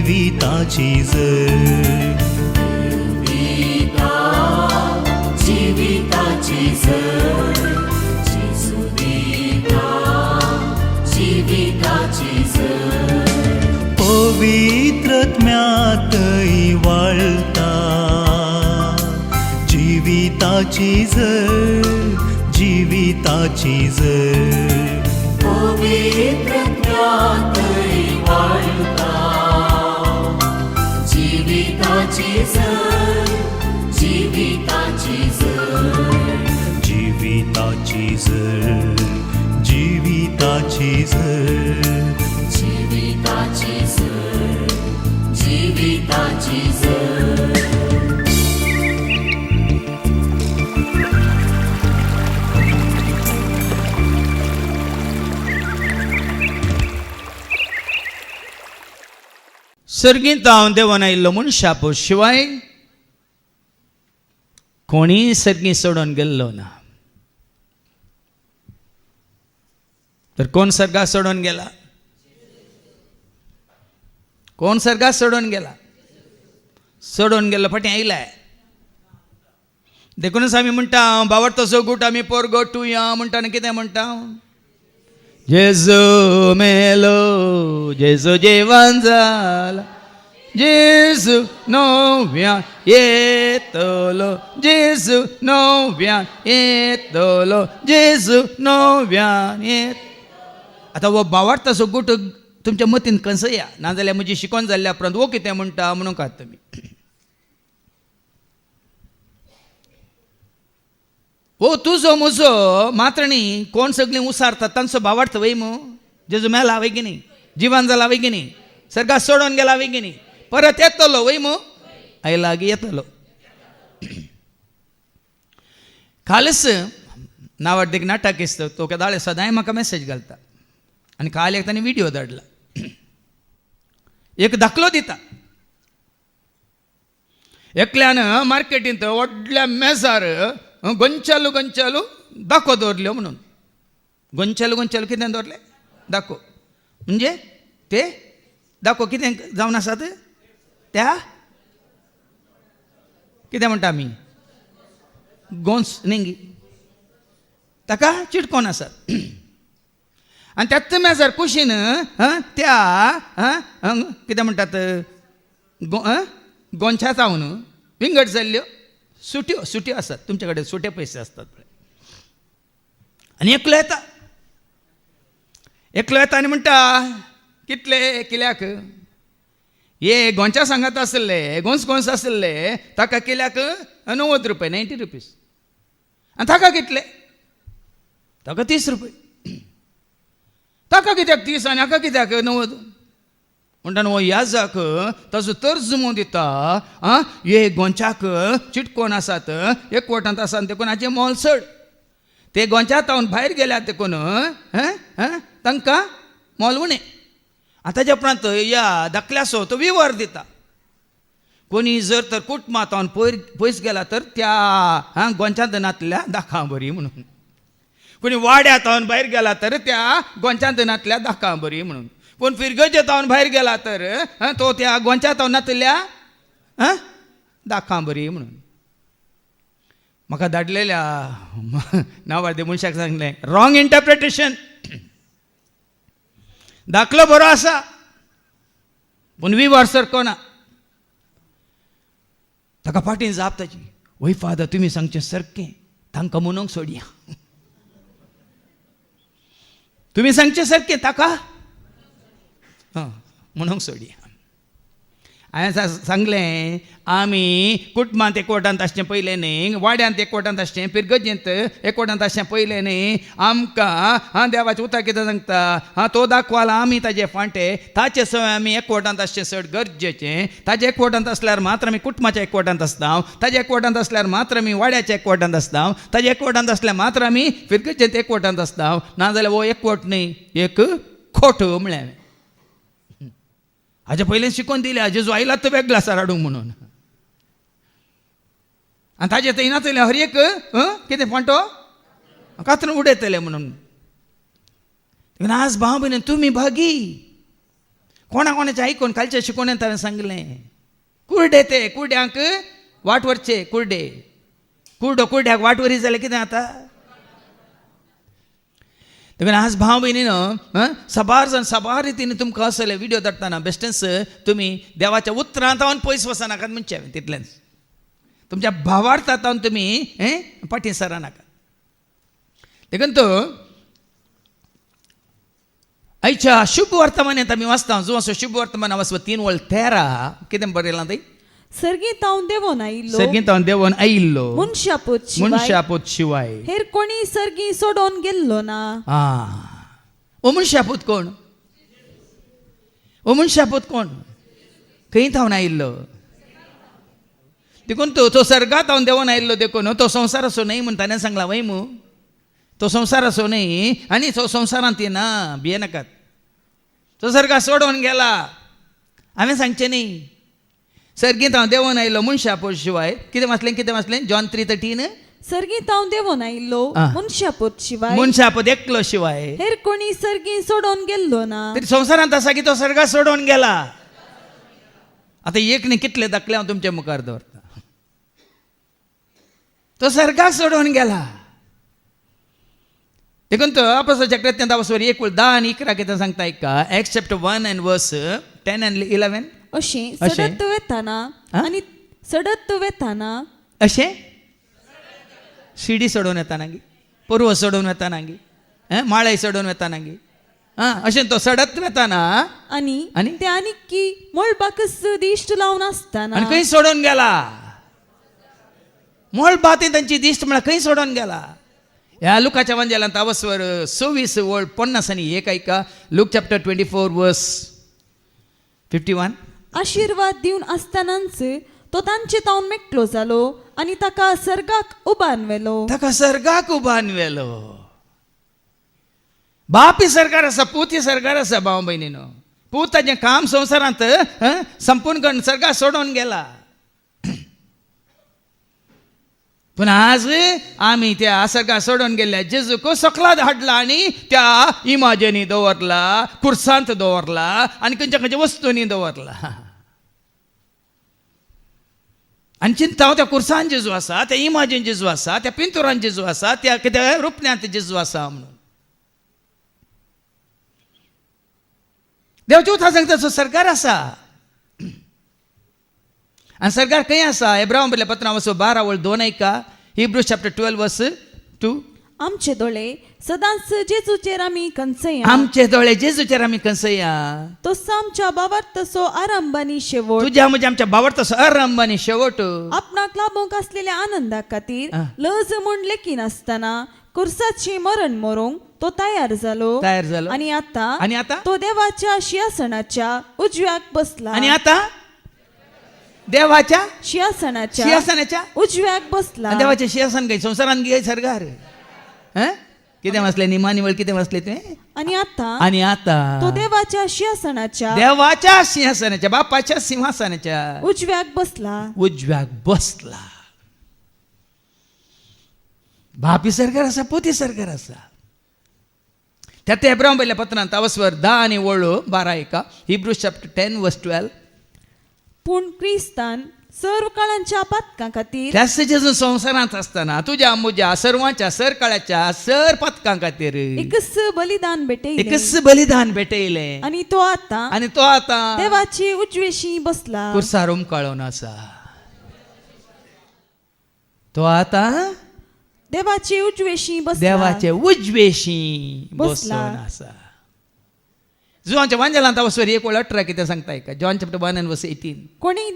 जिविताची झर, जीविताची झर, जेजू दिता जीविताची झर. पवित्रत्म्यातई वाळता जीविताची झर, जीविताची झर. पवित्रत्म्यातई वाळता जीविताची झर, जीविताची झर. जीविताची झर, जीविताची झर. जीविताची झर, जीविताची झर. सर्गींत हांव देवान आयिल्लो म्हूण शापो शिवाय कोणी सर्गी सोडून गेल्लो ना. तर कोण सर्गा सोडून गेला? कोण सर्गा सोडून गेला? सोडून गेल्लो फाटीं आयलाय. देखूनच आमी म्हणटा बावर तसो गूट आमी पोरगो टुया म्हणटा आनी कितें म्हणटा? जेजू मेलो, जेजू जेवण जाला, जेजू नव्यान येतलो, जेजू नव्यान येतलो, जेजू नव्यान येत. आतां हो बावार्थ असो गूट तुमच्या मतीन कसया, नाजाल्यार म्हजी शिकवण जाल्ल्या उपरांत वो कितें म्हणटा म्हणून खात तुमी. हो तुजो म्हजो मात्रणी कोण सगळीं उसारतात तांचो भावार्थ वय मू. जेजू मेला वय की न्ही, जिवान जाला वय की न्ही, सर्गात सोडून गेला वय की न्ही, परत येतलो वय मू, आयला गी येतलो. कालच नावाड एक नाटक इस्त तो केदाळे सदांय म्हाका मेसेज घालता आनी काल एक ताणें व्हिडिओ धाडला. एक दाखलो दिता एकल्यान मार्केटींत व्हडल्या मेजार गोंचालू गोंचालू दाखो दवरल्यो म्हणून. गोंचालू गोंचालू कितें दवरले? दाखो म्हणजे ते दाखो कितें जावन आसात त्या कितें म्हणटा आमी गोंस निंगी ताका चिटकोन आसात. आनी त्याच मेजार कुशीन त्या कितें म्हणटात गोंच्या जावन विंगड जाल्ल्यो सुट्यो सुट्यो आसात. तुमचे कडेन सुटे पयशे आसतात पळय. आनी एकलो येता आनी म्हणटा कितले कित्याक हे गोंच्या सांगात आसले गोंस गोंस आसले ताका कित्याक 90 रुपये 90 रुपीज आनी ताका कितले? ताका 30 रुपये. ताका कित्याक 30 आनी हाका कित्याक 90? म्हणटा हो याजाक ताजो तर्जुमो दिता. हे गोंच्याक चिटकोन आसात एकवटांत आसात देखून हाचें मोल चड. ते गोंच्यात हांव भायर गेल्यात देखून तांकां मोल उणें. ताच्या उपरांत या दाखल्यासो तो विवर दिता. कोणी जर तर कुटुंबांत हांव पयस गेला तर त्या गोंच्या दनांतल्या दाखा बरी म्हणून. कोणी वाड्यात हांव भायर गेला तर त्या गोंच्या दनांतल्या दाखा बरी म्हणून. कोण फिरगजे तावन भायर गेला तर तो त्या गोंच्या तावनांतल्या दाखां बरी म्हणून. म्हाका धाडलेल्या नावाडे मनशाक सांगलें रॉंग इंटरप्रिटेशन. दाखलो बरो आसा पूण विवर सारको ना. ताका फाटीं जाप ताची वय फादर तुमी सांगचें सारकें तांकां म्हणूंक सोडया. तुमी सांगचें सारकें ताका म्हणूंक सोडया. हांवें सांगलें आमी कुटुंबांत एकवटांत आसचें पयलें न्ही, वाड्यांत एकवटांत आसचें, पिरगजेंत एकवटांत आसचें पयलें न्ही. आमकां देवाचें उतर कितें सांगता तो दाखवाला आमी ताजे फांटे ताचे सवय आमी एकवटांत आसचें चड गरजेचें. ताजे एकवटांत आसल्यार मात्र आमी कुटुंबाच्या एकवटांत आसता. ताजे एकवटांत आसल्यार मात्र आमी वाड्याच्या एकवटांत आसता. ताजे एकवटांत आसल्यार मात्र आमी पिरगजेंत एकवटांत आसता. नाजाल्यार हो एकवट न्ही एक खोट म्हळ्यार. हाजे पयलें शिकोवन दिल्या जेजू आयला तो वेगळो आसा हाडूंक म्हणून. आनी ताजे थंय नातले हर एक कितें फांटो कातरून उडयतले म्हणून. आज भाव भयण तुमी भागी कोणाच्या ऐकून खालच्या शिकवण्यात हांवें सांगलें कुर्डे ते कुर्ड्यांक वाट व्हरचे कुर्ड्याक वाट व्हरी जाल्यार कितें जाता देखून आज भाव भयणीनो सबार रितीन तुमकां असले व्हिडिओ धाडटाना बेश्टेच तुमी देवाच्या उतरांत हांवें पयस वचनाकात म्हणचे हांवें तितलेंच तुमच्या भावार्थांत तुमी फाटीं सरानाकात देखून तो आयच्या शुभ वर्तमानांत आमी वाचता जो असो शुभ वर्तमान वाचप 3:13 कितें बरयलां थंय सर्गीत हांव देवोन आयिल्लो सर्गीत हांव देवोन आयिल्लो मनशापूत शिवाय हेर कोणी सर्गी सोडोन गेल्लो ना मनशापूत कोण खंय थावन आयिल्लो देखून तो सर्गात हांव देवोन आयिल्लो देखून तो संवसार असो न्हय म्हण ताणें सांगला वय मू तो संवसार असो न्हय आनी तो संवसारांत येना भियेनाकात तो सर्गा सोडून गेला हांवें सांगचें न्ही सर्गीत हांव देवोन आयिल्लो मनशापूत शिवाय कितें वाचलें जॉन 3:13 सर्गीत हांव देवोन आयिल्लो मनशापूत एकलो शिवाय हेर कोणी सर्गी सोडोन गेल्लो ना तरी संवसारांत आसा की तो सर्गा सोडून गेला आतां एक न्ही कितले दाखले हांव तुमच्या मुखार दवरता तो सर्गाक सोडून गेला देखून तो अपोस्तलाच्या कृत्यांत 1:10 आनी 11 कितें सांगता ऐका Acts chapter 1 and verse 10 and 11 अशें सडत वेताना अशें शिडी सोडून येताना गी पर्व सोडून येताना गी माळाय सोडून येताना गी अशें तो सडत वेताना आनी ते आनी मोळपाकच दिश्ट लावन आसताना आनी खंय सोडून गेला मोळपाती तांची दिश्ट म्हळ्यार खंय सोडून गेला ह्या लुकाच्या वांजेलांत 26:50 आनी 1 ऐका लूक चॅप्टर 24 verse 51 आशीर्वाद दिवन आसतानाच तो तांचे तावन मेकटलो जालो आनी ताका सर्गाक उबान व्हेलो बापी सरकार आसा पूती सरकार आसा भाव भयणीनो पूत ताचें काम संवसारांत संपूर्ण करून सर्गाक सोडून गेला पूण आज आमी त्या सर्गाक सोडून गेल्ल्या जेजूक सकलाद हाडला आनी त्या इमाजेनी दवरला खुर्सांत दवरला आनी खंयच्या वस्तूंनी दवरला आनी चिंता हांव त्या खुर्सांत जेजू आसा त्या इमाजेन जेजू आसा त्या पिंतुरान जेजू आसा त्या कितें रुपण्यांत जेजू आसा म्हणून देवाच्या उतरांत सांगता सरकार आसा आनी सरकार खंय आसा एब्राहिम बरयल्ल्या पत्रांत 12:2 ऐका हिब्रूज चॅप्टर 12 verse 2 आमचे दोळे सदांच जेजूचेर आमी कंसया तसो आमच्या बाबार तसो आरंभानी शेवट तुज्या म्हणजे आमच्या बाबार तसो आरंभानी शेवट आपणाक लाभूंक आसलेल्या आनंदा खातीर लज म्हूण लेखी नासतना कुर्साची मरण मरूंक तो तयार जालो आनी आतां तो देवाच्या सिंहासनाच्या उजव्याक बसला आनी आतां देवाच्या सिंहासनाच्या उजव्याक बसला देवाचे सिंहासन काही संसारान गे सरकार कितें वाचलें निमानिवळ कितें वाचलें तुवें आनी आतां तो देवाच्या सिंहासनाच्या बापाच्या सिंहासनाच्या उजव्याक बसला बापी सरकार आसा पोती सरकार आसा त्यात एब्राहिम बरयल्ल्या पत्रांत 10 आनी 12 ऐका हिब्रूज चॅप्टर 10 verse 12 पूण क्रिस्तान सर्व काळांच्या पातकां खातीर त्याच जेजू संवसारांत आसतना तुज्या म्हज्या सर्वांच्या सर काळाच्या सर पातकां खातीर एकच बलिदान भेटयलें आनी तो आतां देवाची उजवेशी बसला कुर्सार उमकाळून आसा तो आतां देवाचे उजवेशी बसून आसा जुवांच्या वांजेलांत 1:18 कितें सांगता ऐका जॉन चॅप्टर 1 and verse 18 कोणी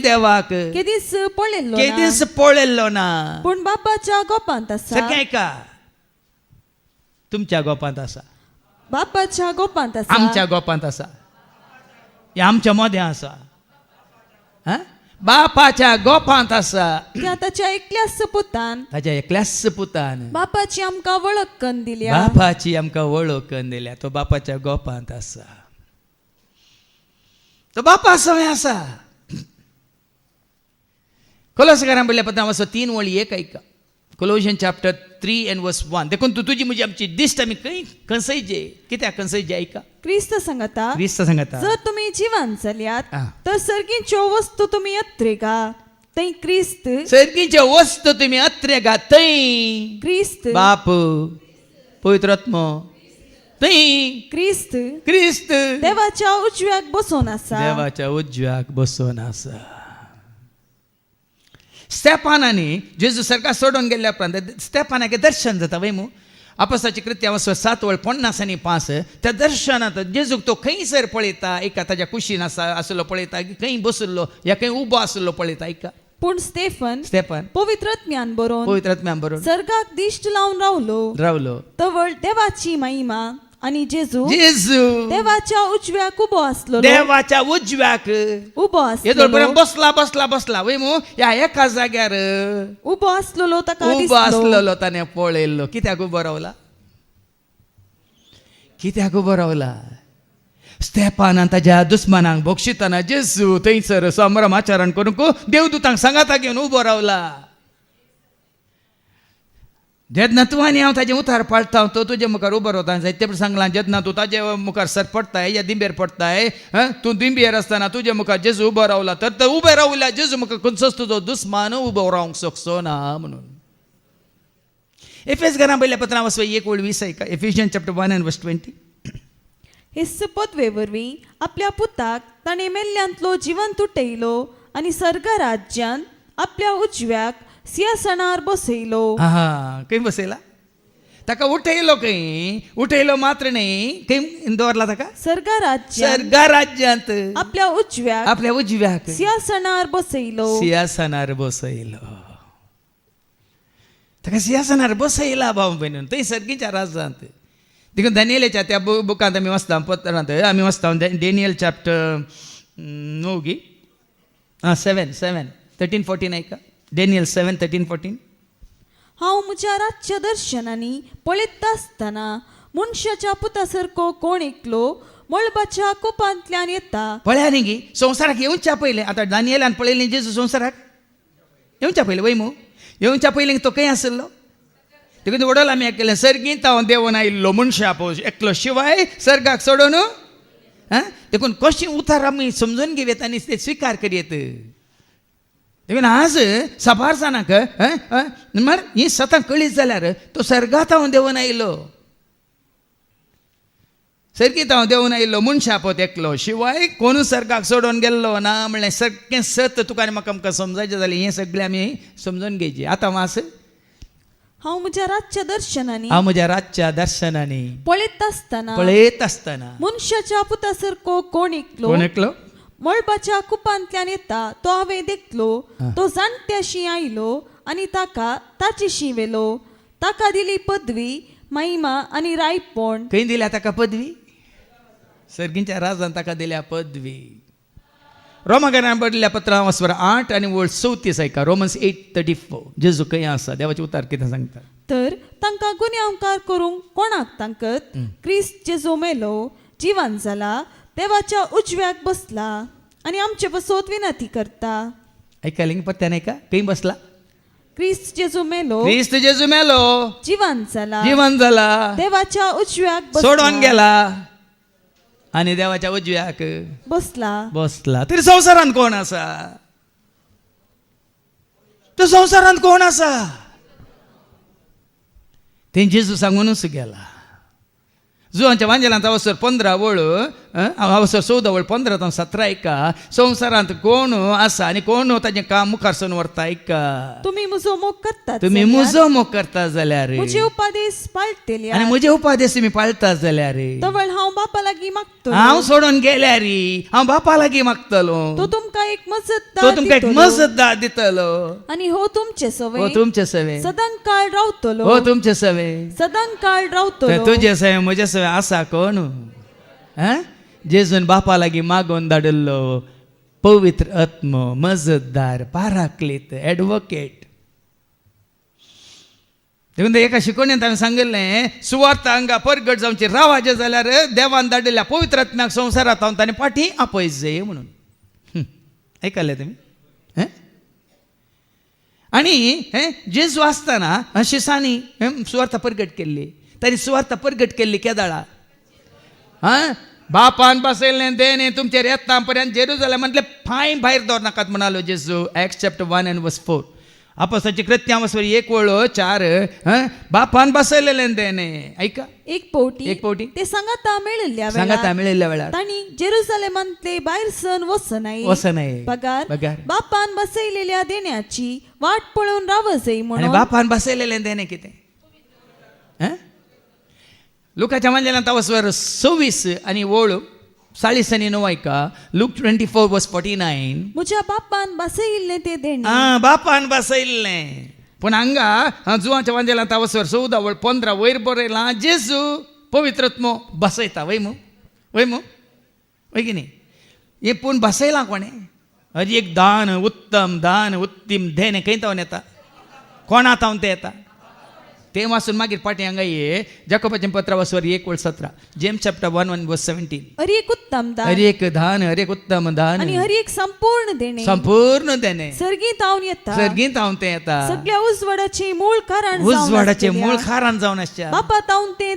देवाक केदीस पळयल्लो ना पूण बापाच्या गोपांत आसा ऐका तुमच्या गोपांत आसा बापाच्या गोपांत आसा आमच्या गोपांत आसा हे आमच्या मदें आसा बापाच्या गोपांत आसा ताच्या एकल्याच पुतान बापाची आमकां वळख करून दिल्या तो बापाच्या गोपांत आसा तो बापा सवय आसा कोलोसाकारांत बरयल्ल्या पत्रांत 3:1 ऐका Colossians chapter 3 and verse 1. देखून तू तुझी म्हणजे आमची दिश्ट आम्ही खंय खंयसयचे कित्याक खंयसयचे ऐका क्रिस्त सांगता क्रिस्त सांगता जर तुम्ही जीवन जाल्यात आ. तर सर्गीच्यो वस्तू तुम्ही अत्रेगा तै क्रिस्त सर्गीच्या वस्तू तुम्ही अत्रे गा थंय क्रिस्त बाप पवित्र आत्मा थंय क्रिस्त क्रिस्त देवाच्या उजव्याक बसून आसा देवाच्या उजव्याक बसून आसा स्तेफानाने जेजू सरकार सोडून गेल्या उपरांत स्तेफानाके दर्शन जाता वय मू अपोस्ताची कृत्या 7:50 त्या दर्शनात जेजूक तो खंयसर पळयता एका ताज्या कुशीन आसलो पळयता खंय बसलो या खंय उबो आसलो पळयता एका पूण स्तेफन स्तेफान पवित्र आत्म्यान बरोवन पवित्र आत्म्यान बरोवन सर्गाक दिश्ट लावून रावलो तवळ देवाची महिमा आणि जेजू जेजू देवाच्या उजव्याक उबो आसलो देवाच्या उजव्याक उबो येदोळ आसलो पर्यंत बसला वय मू या एका जाग्यार उबो आसलो ताका उबो दिसलो आसलेलो ताणे पळयल्लो कित्याक उबो रावला कित्याक उबो रावला स्तेफानान ताज्या दुस्मानांक बक्षिताना जेजू थंयसर संभ्रमाचरण करूंक देवदूतांक सांगाता घेवन उबो रावला जेन्ना तूं आनी हांव ताजें उतार पाळटा तो तुजे मुखार उबो रावता जायते सांगलां जेन्ना तूं ताजे मुखार सरपडताय या दिंबेर पडताय तूं दिंबेर आसतना तुजे मुखार जेजू उबो रावला तर उबे रावल्या जेजू मुखार खंयचोच तुजो दुस्मान उबो रावंक शकचो ना म्हणून एफेसकारां पयल्या पत्रां वचपा 1:20 ऐका एफिशियन्स चॅप्टर 1 and verse 20. हिस्स पदवे वरवीं आपल्या पुताक ताणें मेल्ल्यांतलो जिवन तुटयलो आनी सर्ग राज्यान आपल्या उजव्याक सिंहासनार बसयलो हा खंय बसयला ताका उठयलो मात्र न्ही खंय दवरला ताका सर्ग राज्यान सर्ग राज्यांत आपल्या उजव्याक सिंहासनार बसयलो ताका सिंहासनार बसयला भाव भयणून थंय सर्गीच्या राज्यांत देखून दानियेलाच्या त्या बुकांत आमी वाचता पत्रांत आमी वाचता डेनियल चॅप्टर 7:13-14 ऐका डेनियल 7:13-14. हांव म्हज्या रातच्या दर्शनांनी पळयत आसतना मनशाच्या पुता सारको कोण एकलो मळबाच्या कोपांतल्यान येता पळया न्ही गी संवसाराक येवच्या पयलें आतां दानियेलान पळयलें जेजू संवसाराक येवच्या पयलें वय मू येवच्या पयलीं तो खंय आसलो देखून वडोल आमी केलें सर्गींत हांव देवून आयिल्लो मनशा पळय एकलो शिवाय सर्गाक सोडून देखून कशें उतार आमी समजून घेवयात आनी ते स्विकार करयेत देखून आज साबार जाणांक म्हळ्यार ही सतां कळीत जाल्यार तो सर्गांत हांव देवून आयिल्लो सर्गींत हांव देवून आयिल्लो मनशा पळय एकलो शिवाय कोण सर्गाक सोडून गेल्लो ना म्हणलें सगळें सत तुका आनी म्हाका आमकां समजायचें जालें हें सगळें आमी समजून घेवचें आतां वास हांव म्हज्या रातच्या दर्शनांनी पळयत आसतना मनशाच्या पुता सारको कोण एकलो मळबाच्या कुपांतल्यान येता तो हांवें देखलो तो जाणट्याशी आयलो आनी ताका ताचेशी वेलो ताका दिली पदवी महिमा आनी रायपण खंय दिल्या ताका पदवी सर्गींच्या राजान ताका दिल्या पदवी रोमाकारान बरयल्ल्या पत्रां 8 and verse 34 ऐका रोमन्स 8:34 जेजू खंय आसा देवाचे उतार कितें सांगता तर तांकां गुन्यांवकार करूंक कोणाक तांकत क्रिस्त जेजू मेलो जिवन जाला देवाच्या उजव्याक बसला आनी आमचे बसोत विनंती करता ऐकायलें पत्त्यान ऐका खंय बसला क्रिस्त जेजू मेलो जिवन जाला देवाच्या उजव्याक सोडून गेला आणि देवाच्या उजव्याक बसला तरी संवसारांत कोण आसा तो संवसारांत कोण आसा ते जेजू सांगूनच गेला जुवांच्या वांजेलांत अवसर 15 वळ अवसर 14 वळ 15 to 17 ऐका संवसारांत कोण आसा आनी कोण ताजें काम मुखारसून व्हरता ऐका तुम्ही म्हजो मोग करता जाल्यार म्हजे उपादेश पाळटले आनी म्हजे उपादेश तुमी पाळटा जाल्यार तवळ हांव बापा लागीं मागतलो हांव सोडून गेल्यार हांव बापा लागीं मागतलो तो तुमकां एक मजतदार दितलो आनी हो तुमचे सवय सदांकाळ रावतलो तुजे सवय म्हजे सवय आसा कोण जेजून बापा लागीं मागून धाडिल्लो पवित्र आत्मो मजतदार पाराक्लीत एडवोकेट देखून एका शिकवणेंत हांवें सांगिल्लें सुवार्थ हांगा परगट जावची रावाचें जाल्यार देवान धाडिल्ल्या पवित्र आत्म्याक संवसारांत हांव ताणें फाटीं आपयच जाय म्हणून ऐकलें तुमी आणि जेजू असताना शिसांनी सुवार्ता प्रगट केल्ली. तांणी सुवार्ता प्रगट केल्ली केदाळा. बापान बसयल्लें देणे तुमचेर येता पर्यंत जेरुसलेम म्हटले फाय भायर दवरनाकात म्हणालो जेजू. Acts chapter 1:4. अपोस्तलांची कृत्यां 1:4 बापान बसयलेलें देणे. ऐका, एक पोटी ते सांगाता मेळिल्ल्या वेळार तांणी जेरुसलेमांतले भायर सण वचनाय पगार बापान बसयलेल्या देण्याची वाट पळोवन रावजय म्हणून. बापान बसयलेलें देणे कितें? लुकाच्या मंजेलांत 26 आणि 40 ऐका. लूक 24:49. म्हज्या बापान बसयिल्लें ते देणे. बापान बसयल्लें. पूण हांगा जुवाच्या मंजेलांत 14:15 वयर बरयलां जेजू पवित्रत्मो बसयता. वय की न्ही? हे पूण बसयलां कोणें? हजी एक दान उत्तम देणे खंय तावन येता? कोणा तावन ते येता? ते वाचून मागीर पाटी हांगा ये जाकोबाचें पत्र 1:17. James chapter 1:17. हर एक उत्तम दान, हर एक दान, हर एक उत्तम दान आणि हर एक संपूर्ण देणे सर्गीत तावन ते येता. सगळ्या उजवाडाचे मूळ कारण जावन आसच्या बापा तावन ते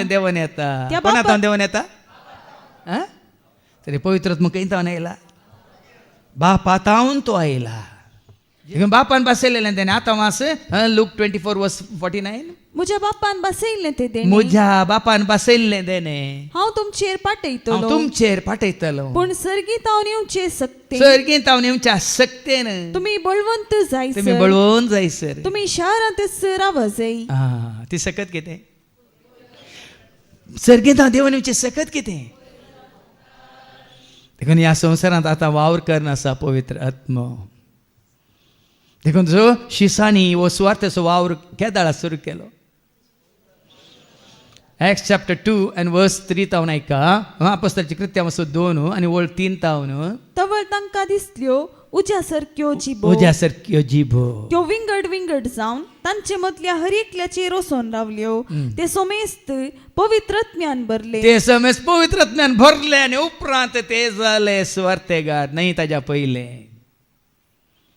देवन येता. कोणा तावन देवन येता? तरी पवित्रत्म खंय तावन येयला? बापा तावन तो आयला. बापान बसयलेलें देणे. आतां वास लूक 24:49. म्हज्या बापान बसयल्लें ते देणे. म्हज्या बापान बसयल्लें देणे हांव तुमचेर पाठयतलो. पूण सर्गीत तावन येवचे सक्तेन तुमी बळवंत जायसर. तुमी शारांतच रावजय. ती सकत कितें? सर्गीत हांव देवन येवचे सकत कितें? देखून ह्या संवसारांत आतां वावर करना आसा पवित्र आत्मो. देखून जो शिसांनी वो सुवार्थेचो वावर केदाळा सुरू केलो. Acts chapter 2:3 तावन ऐका. अपोस्तलांची कृत्यां 2 आणि 3 तावन. तवळ तांकां दिसल्यो उज्या सारक्यो जिबो त्यो विंगड जावन तांचे मदल्या हर एकल्याचेर वचून रावल्यो. ते समेस्त पवित्रत्म्यान भरले आणि उपरांत ते जाले सुवार्थेगार. नाही ताच्या पयले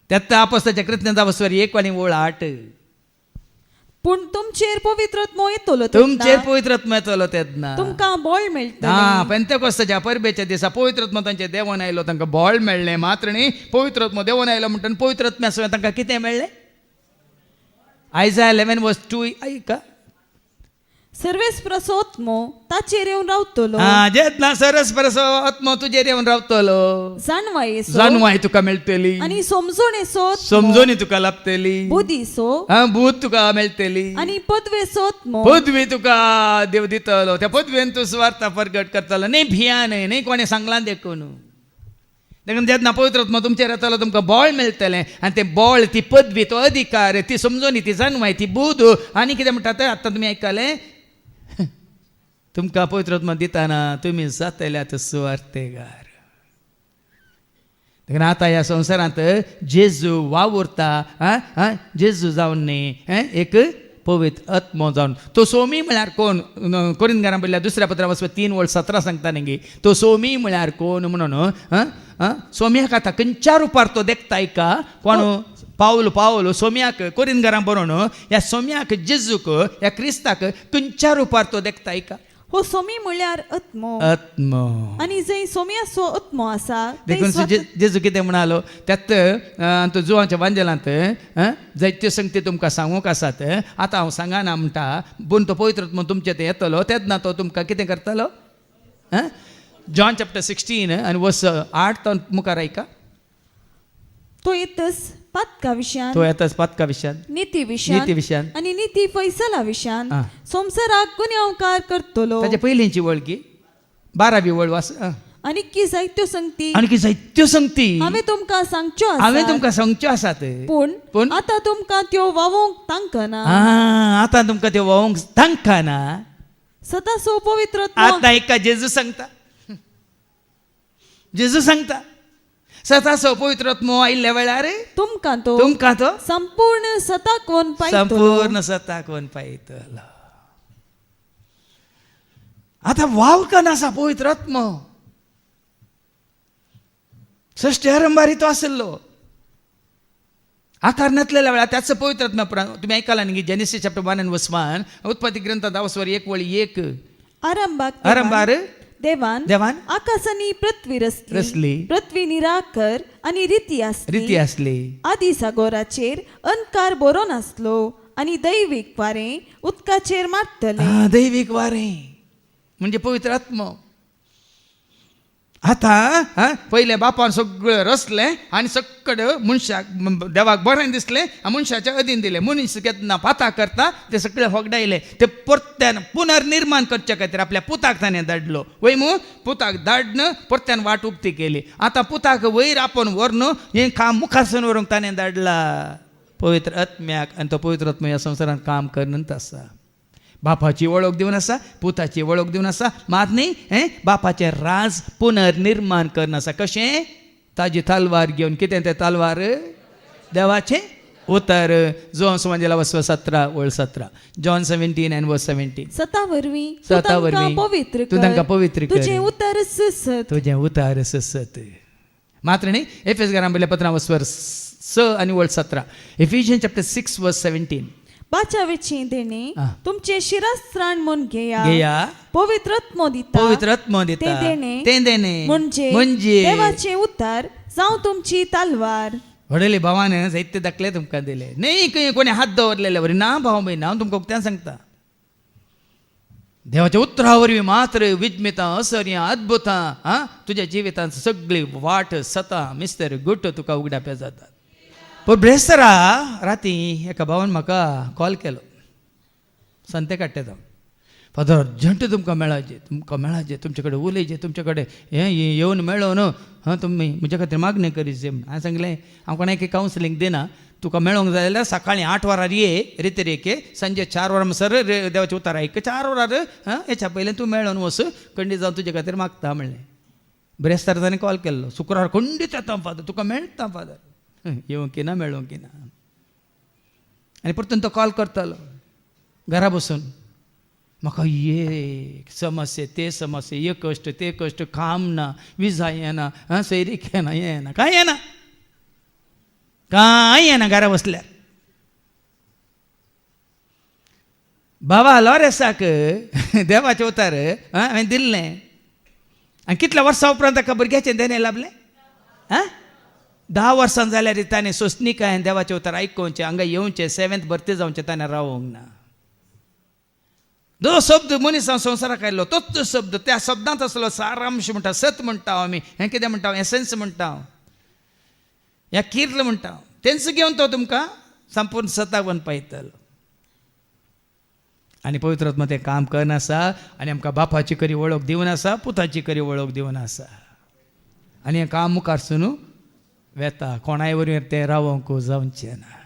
त्यात अपोस्तलांच्या कृत्यां 1:8. पूण तुमचेर पवित्रत्म येतलो तेन्ना तुमकां बळ मेळटलें. पेंतेकोस्ताच्या परबेच्या दिसा पवित्रत्म तांचे देवून आयलो. तांकां बळ मेळ्ळें. मात्र न्ही पवित्रत्म देवून आयलो म्हणटा पवित्रत्म्या सगळें तांकां कितें मेळ्ळें? Isaiah 11:2 ऐका. सर्वेस्परसो आत्मो ताचेर येवन रावतलो. जेन्ना सर्वेस्परसो आत्मो तुजेर येवन रावतलो जाणवाय तुका मेळटली आनी समजोनी तुका लाभतली. बुध तुका मेळटली आनी पदवी तुका देव दितलो. त्या पदवेन तूं सुवार्ता प्रगट करतलो. न्ही भियान न्ही कोणें सांगलां देखून. देखून जेन्ना पवित्रत्म तुमचेर येतलो तुमकां बळ मेळटलें. आनी तें बळ, ती पदवी, तो अधिकार, ती समजोनी, ती जाणवाय, ती बुध आनी कितें म्हणटा तें आतां तुमी आयकलें. तुमकां पवित्रत्म दिताना तुमी जातल्यात सुवार्थेगार. देखून आतां ह्या संवसारांत जेजू वावुरता. जेजू जावन न्ही एक पवित्र आत्मो जावन. तो सोमी म्हळ्यार कोण? कोरिंथीकारां बरयल्या दुसऱ्या पत्रां 3:17 सांगता न्ही. तो सोमी म्हळ्यार कोण म्हणून सोम्याक आतां खंयच्या रुपार तो देखता का? कोण? पावलो सोम्याक कोरिंथीकारां बरोवन ह्या सोम्याक जेजूक ह्या क्रिस्ताक खंयच्या रुपार तो देखता का? हो सोमी म्हळ्यार आत्मो. आनी जंय सोम्याचो आत्मो आसा देखून जेजू कितें म्हणालो त्यात जुवांच्या वांजेलांत जायत्यो संगती तुमकां सांगूंक आसात. आतां हांव सांगना म्हणटा. पूण तो पवित्रत्म तुमचे ते येतलो तेन्ना तो तुमकां कितें करतलो? जॉन चॅप्टर 16 आणि 8 तो मुखार ऐका. तो येतच पातका विशयान नीती विशयान आणि नीती फैसला विशयान संसाराक गुन्यांवकार करतलो. ताचे पयलींची वळखी 12वी वळ वास. आणि की जायत्यो संगती हांवें तुमकां सांगच्यो आसात. पूण आतां तुमकां त्यो वावोवंक तांकां ना. सतासो पवित्र आतां एका जेजू सांगता सतासो पवित्रत्म आयिल्ल्या वेळार तुमकां तो संपूर्ण सताकवन पायतलो. आतां वावकन आसा पवित्रत्म. सश्टी आरंभारी तो आसलो. आकार नसलेल्या वेळा त्याचं पवित्र आत्मा तुम्ही ऐकाला नाही की जेनेसिस चॅप्टर 1 and verse 1 उत्पत्ती ग्रंथ 10 1 वळी 1 आरंभार देवान आकाशानी पृथ्वी रचली पृथ्वी निराकर आणि रीती असली आदी सागोराचेर अंकार बरो नासलो आणि दैविक वारे उदकाचेर मारतले. दैविक वारे म्हणजे पवित्र आत्मा. आता पहिले बापान सगळं रचलें आणि सगळं मनशाक देवाक बरें दिसलें मनशाच्या अधीन दिलें. मनीस केन्ना पाता करता ते सगळे होगडायले ते परत्यान पुनर्निर्माण करचे खातीर आपल्या पुताक ताणें धाडलो. वय मू पुताक धाडन परत्यान वाट उक्ती केली. आता पुताक वयर आपण व्हरन हें काम मुखारसून व्हरूंक ताणें धाडला पवित्र आत्म्याक. आनी तो पवित्र आत्मा ह्या संवसारांत काम करनच आसा. बापाची वळख दिवन आसा पुताची वळख दिवन आसा मात न्ही बापाचें राज पुनर्निर्माण करन आसा. कशें ताजी तलवार घेवन कितें तें तलवार देवाचें उतर. जॉन सुवांजेला वचो 17 वळ 17 जॉन 17 and verse 17 सता वरवीं पवित्र तूं तांकां पवित्र कर तुजें उतर ससत तुजें उतर ससत. मात्र न्ही एफेसकारां बरयल्ल्या पत्रां वचवर 6 आणि वळ 17 Ephesians chapter 6 verse 17 बाचावेची देणे तुमचे शिरस्त्राण म्हूण घेया पवित्र आत्मा दिता ते देणे म्हणजे देवाचे उतर जावं तुमची तलवार. व्हडले भावान साहित्य दाखले तुमकां दिले नाही कोणी हात दवरलेले वरी ना भाव बहीण हांव तुमकां उक्त्यान सांगता देवाच्या उतरा वरवीं मात्र विज्ञता असर्यां अद्भुतां तुज्या जिवितांत सगळी वाट सता मिस्तर गुट तुका उगडाप्या जातात. पण ब्रेस्तरा राती एका भावान म्हाका कॉल केलो संते काडटे तो फादर अर्जंट तुमकां मेळाचे तुमचे कडेन उलयचे तुमचे कडेन हें येवन मेळो न्हू तुमी म्हजे खातीर मागणी करीचे. हांवें सांगलें हांव कोणाक कावन्सिलींग दिना तुका मेळोंक जाय जाल्यार सकाळीं 8 वरार ये रितेरेके संजे 4 वरां सर देवाचें उतर आयक 4 वरार हेच्या पयलें तूं मेळोन वच खंडीत जावन तुजे खातीर मागता म्हणलें. ब्रेस्तार ताणें कॉल केल्लो शुक्रार खंडीत येता फादर तुका मेळटा फादर येवंक ना मेळोंक ना. आनी परतून तो कॉल करतालो घरा बसून म्हाका ये समस्या ते समस्या ये कश्ट ते कश्ट काम ना विजा येना सैरीक येना हें येना कांय येना घरा बसल्यार. बाबा लॉरेसाक देवाचें उतर हांवें दिल्लें आनी कितल्या वर्सां उपरांत ताका भुरग्याचें देणें लाभलें 10 वर्सां जाल्यार ताणें सोसणीकाय देवाचें उतर आयकोवचें हांगा येवचें 7th बर्थडे जावचें ताणें रावोंक ना. जो शब्द मनीसान संवसाराक आयलो तोच शब्द त्या शब्दांत आसलो सारांश म्हणटा सत म्हणटा आमी हें कितें म्हणटा एसेन्स म्हणटा ह्या किर्ल म्हणटा तेंच घेवन तो तुमकां संपूर्ण सतावन पायतलो. आनी पवित्र आत्मा तें काम करन आसा आनी आमकां बापाची खरी वळख दिवन आसा पुताची खरी वळख दिवन आसा आनी हें काम मुखारसून वेता कोणाय वरवीं तें रावोंक जावचें ना.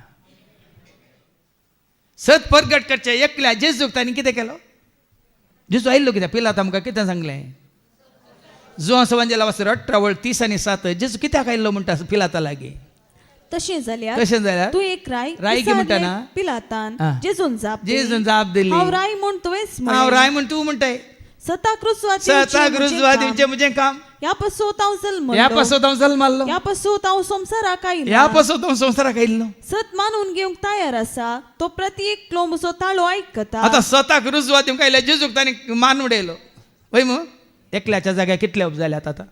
सत परगट करचें एकल्या जेजूक तांणी कितें केलो जेजू आयिल्लो कित्याक पिलात आमकां कितें सांगलें जुआं सुवांजेला वचर 18 वळ 30 आनी 7 जेजू कित्याक आयिल्लो म्हणटा पिलाता लागीं. तशें जाल्यार तूं एक राय की म्हणटा ना पिलातान जेजून जाप दिली हांव राय म्हूण तुवेंच हांव राय म्हूण तूं म्हणटाय सताक रुजवा म्हजें काम ह्या पासोत हांव जल्मालो ह्या पासोत हांव संवसाराक आयिल्लो ह्या पासोत हांव संवसाराक आयिल्लो. सत मानून घेवंक तयार आसा तो प्रत्येक क्लोंबसो ताळो आयकता. आतां सताक रुजवा दिवंक आयल्या जेजूक तांणी मान उडयलो वय मू एकल्याच्या जाग्यार कितले उप जाल्यात आतां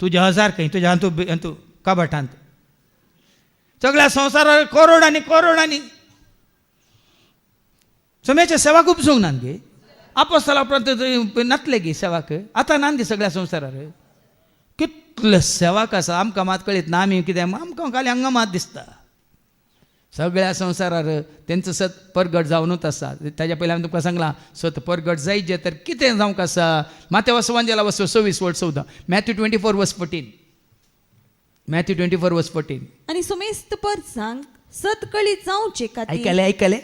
तुजे 1000 खंय तुज्या तूं काबाटांत सगळ्या संवसारार करोडांनी सोम्याच्या सेवाक उपसूंक नान गे आपोस्तला उपरांत नातले गे सेवाक आतां नान गे सगळ्या संवसारार कितले सेवाक आसा आमकां मात कळीत ना आमी कितें आमकां खाली हांगा मात दिसता. सगळ्या संवसारार तेंचो सत परगट जावनूच आसा. ताज्या पयलीं हांवें तुमकां सांगलां सत परगट जायचे तर कितें जावंक आसा. माथ्याव सुवांजेला वचो 26 वळ 14 मॅथ्यू 24 वर्स 14 आनी सुमेस्त परसांक सत कळी जावचे खातीर आयकले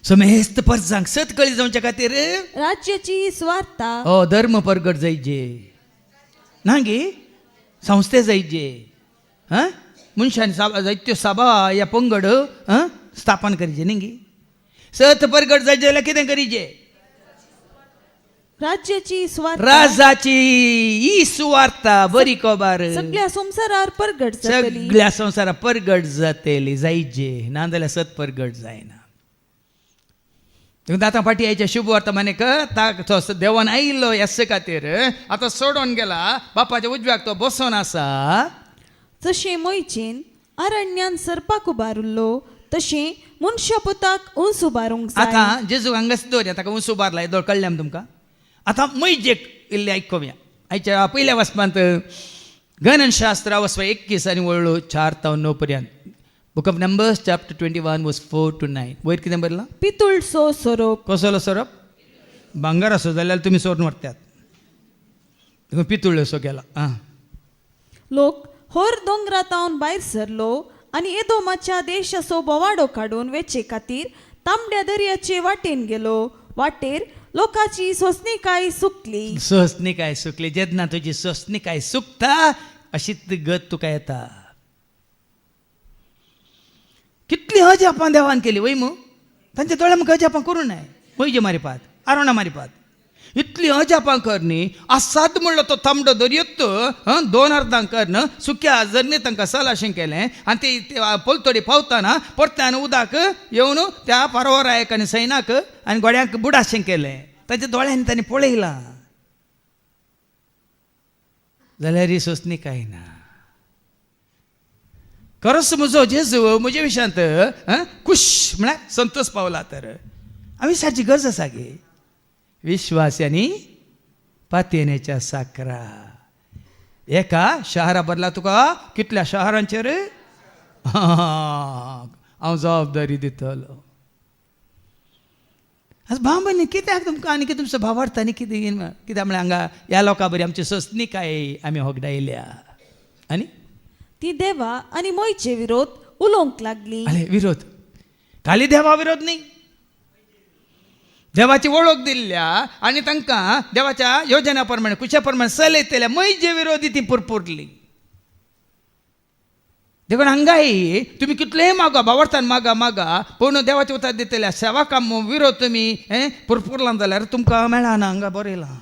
सुमेस्त परसांक सत कळी जावचे खातीर राज्याची सुवार्ता धर्म परगट जायचे ना गे संस्थे जायचे मनशांनी जायत्यो सभा या पंगड स्थापन करीचे न्ही गे. सत परगट जायचे जाल्यार कितें करीचे राज्याची स्वार्थ राजाची ही सुवार्ता बरी कोबार सगळ्या संसारार परगट जातली सगळ्या संसारा परगट जातेली जायचे नांदल्या सत परगट जायना आता फाटी यायच्या शुभ वर्तमाने देवान आयिल्लो यास खातीर आता सोडून गेला बापाच्या उजव्याक तो बसून आसा जशे मोयचेन अरण्यान सर्पाक उबारुल्लो तशे मनशापुताक उंच उबारूंक जाय आता जेजू हांगाच दवरया ताका उंच उबारला हें कळ्ळें तुमकां आता मैजेक इल्लें आयकोवया आयच्या पयल्या वचपांत गणनशास्त्र वचपा 21 आनी वळलो 4 ते 9 पर्यंत बुक ऑफ नंबर्स चॅप्टर 21 वर्स 4 to 9 वयर कितें बरयलां पितूळसो सोरोप कसलो सोरोप भांगर असो जाल्यार तुमी सोरून व्हरतात पितूळ असो गेला आं लोक होर दोंगरातावन भायर सरलो आनी एदोमाच्या देशाचो बोवाडो काडून वेचे खातीर तांबड्या दर्याचे वाटेन गेलो वाटेर लोकांची सोसणीकाय सुकली सोसणीकाय सुकली जेन्ना तुजी सोसणीकाय सुकता अशीच गत तुका येता कितली अजापां देवान केली वय मू तांच्या दोळ्या म्हाका अजापां करूं नाय मैजे मारिपात आरोणा मारिपात इतली अजापां कर न्ही आसाद म्हणलो तो तांबडो दर्योत 2 अर्दांक कर न सुक्या जरनी तांकां सलाशें केलें आनी ते पोलतोडी पावतना परत्यान उदक येवन त्या पारवरायक आनी सैनाक आनी गोड्यांक बुडाशें केलें ताच्या दोळ्यांनी तांणी पळयलां जाल्यार ही सोसणी कांय ना खरोच म्हजो जेजू म्हज्या विशयांत खुश म्हळ्यार संतोष पावला तर आमी साची गरज आसा गे विश्वास आनी पातेनेच्या साकरा एका शहरा बदला तुका कितल्या शहरांचेर हांव जबाबदारी दितलो आज भावनी कित्याक तुमकां आनी कितें तुमचो भावार्थ आनी कितें कित्याक म्हळ्यार हांगा ह्या लोकां बरी आमची सोसणीकाय आमी होगडायल्या आनी ती देवा आनी मोयचे विरोध उलोवंक लागली विरोध खाली देवा विरोध न्ही देवाची वळख दिल्ल्या आनी तांकां देवाच्या योजना प्रमाणे कुशा प्रमाणे चलयतल्या मैजे विरोधी ती पुरपुरली देखून हांगाय तुमी कितलेंय मागा भावार्थान मागा पूण देवाचे उतर दितल्या सेवाकां विरोध तुमी पुरपुरला जाल्यार तुमकां मेळना हांगा बरयलां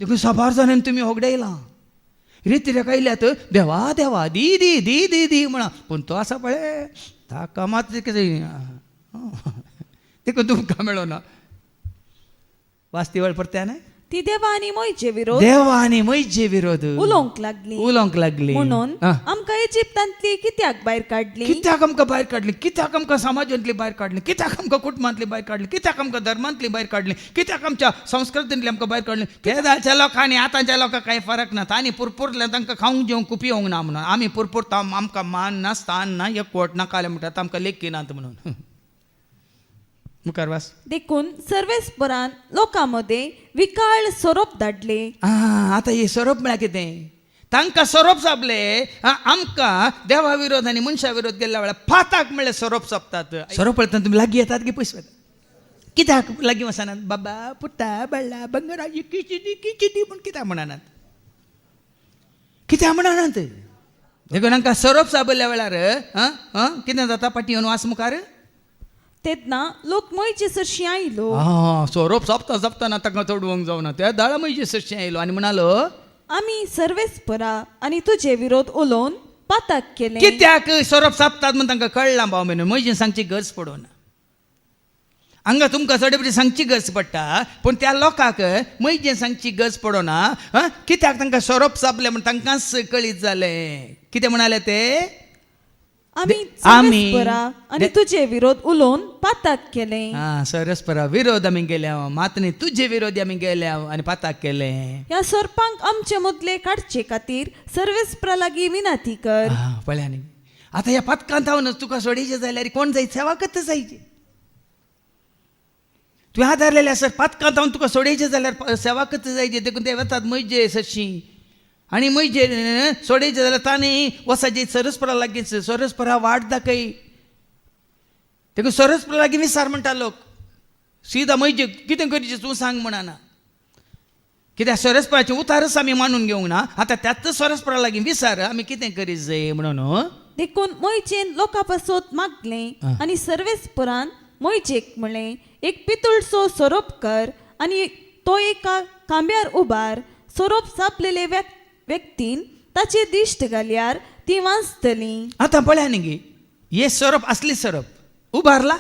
देखून 100 जाणांनी तुमी होगडयलां रितीरेक आयल्यात देवा देवा दी दी दी दी दी म्हणा पूण तो आसा पळय ताका मात कितें देखून तुमकां मेळना वाचती वेळ परत्यान ती देवा आनी मोयचे विरोध देवा आनी मैजे विरोध उलोवंक लागली म्हणून आं. आमकां इजिप्तांतली कित्याक भायर काडली कित्याक आमकां भायर काडली कित्याक आमकां समाजांतली भायर काडली कित्याक आमकां कुटुंबांतली भायर काडली कित्याक आमकां धर्मांतली भायर काडली कित्याक आमच्या संस्कृतींतली आमकां भायर काडली केदाच्या लोकांनी आतांच्या लोकांक कांय फरक ना तांणी पुरपुरले तांकां खावंक जेवंक कुपियोंक ना म्हणून आमी पुरपुरता आमकां मान ना स्थान ना एकवट ना काले म्हणटात आमकां लेखी नात म्हणून मुखार वास देखून सर्वेस्परान लोकांमध्ये विकाळ सोरोप धाडले आता हे सोरोप म्हळ्यार कितें तांकां सोरोप सोंपले आमकां देवा विरोध आनी मनशा विरोध गेल्ल्या वेळार फाताक म्हणल्यार सोरोप सोंपतात सोरोप पळयतना तुमी लागीं येतात की पयस वतात कित्याक लागीं वचनात बाबा पुट्टा बळ्ळा बंगराजी किचिदी म्हण कित्याक म्हणनात देखून हांकां सोरोप सोंपल्या वेळार कितें जाता फाटी येवन वास मुखार तेन्ना लोक मोयचे सरशी आयलो सोरोप सोंपतना ताका चडवंक जावना त्या दाळा मैजे सरशी आयलो आनी म्हणालो आमी सर्वेस्परा आनी तुजे विरोध उलोवन पाताक केले कित्याक सोरोप सोंपतात म्हण तांकां कळ्ळां भाव म्हणून मैजे सांगची गरज पडोना हांगा तुमकां चड बरी सांगची गरज पडटा पूण त्या लोकांक मैजे सांगची गरज पडोना कित्याक तांकां सोरोप सोंपलें म्हण तांकांच कळीत जालें कितें म्हणाले ते आमी आनी तुजे विरोध उलोवन पाताक केले सरस्परा विरोध आमी गेल्या मात न्ही तुजे विरोधी आमी गेल्या आनी पाताक केले ह्या सोरपांक आमचे मदले काडचे खातीर सर्वेस्परा लागीं विनंती कर पळया न्ही आतां ह्या पातकांत हांव तुका सोडीचें जाल्यार कोण जाय सेवा करता जायची तुवें आदारलेले आसा पातकांत हांव तुका सोडयचें जाल्यार सेवा करता जायची देखून ते वतात मैजे सरशी आनी मैजे सोडयचे जाल्यार तांणी वसाचे सरस्परा लागींच सरस्परा वाट दाखय देखून सरस्परा लागीं विचार म्हणटा लोक सीदा मैजे कितें करचें तूं सांग म्हणना कित्याक सरस्पराचें उतारच आमी मानून घेवंक ना आतां त्याच सरस्परा लागीं विचार आमी कितें करीत जाय म्हणून देखून मोयचेन लोकां पासत मागलें आनी सर्वेस्परान मोयचेक म्हणलें एक पितूळचो सोरोप कर आणि तो एका खांब्यार उबार सोरोप सापलेले व्यक्तीन ताचे दिश्ट घाल्यार ती वाचतली. आता पळया न्ही गे, हे सरप असली सरप उबारला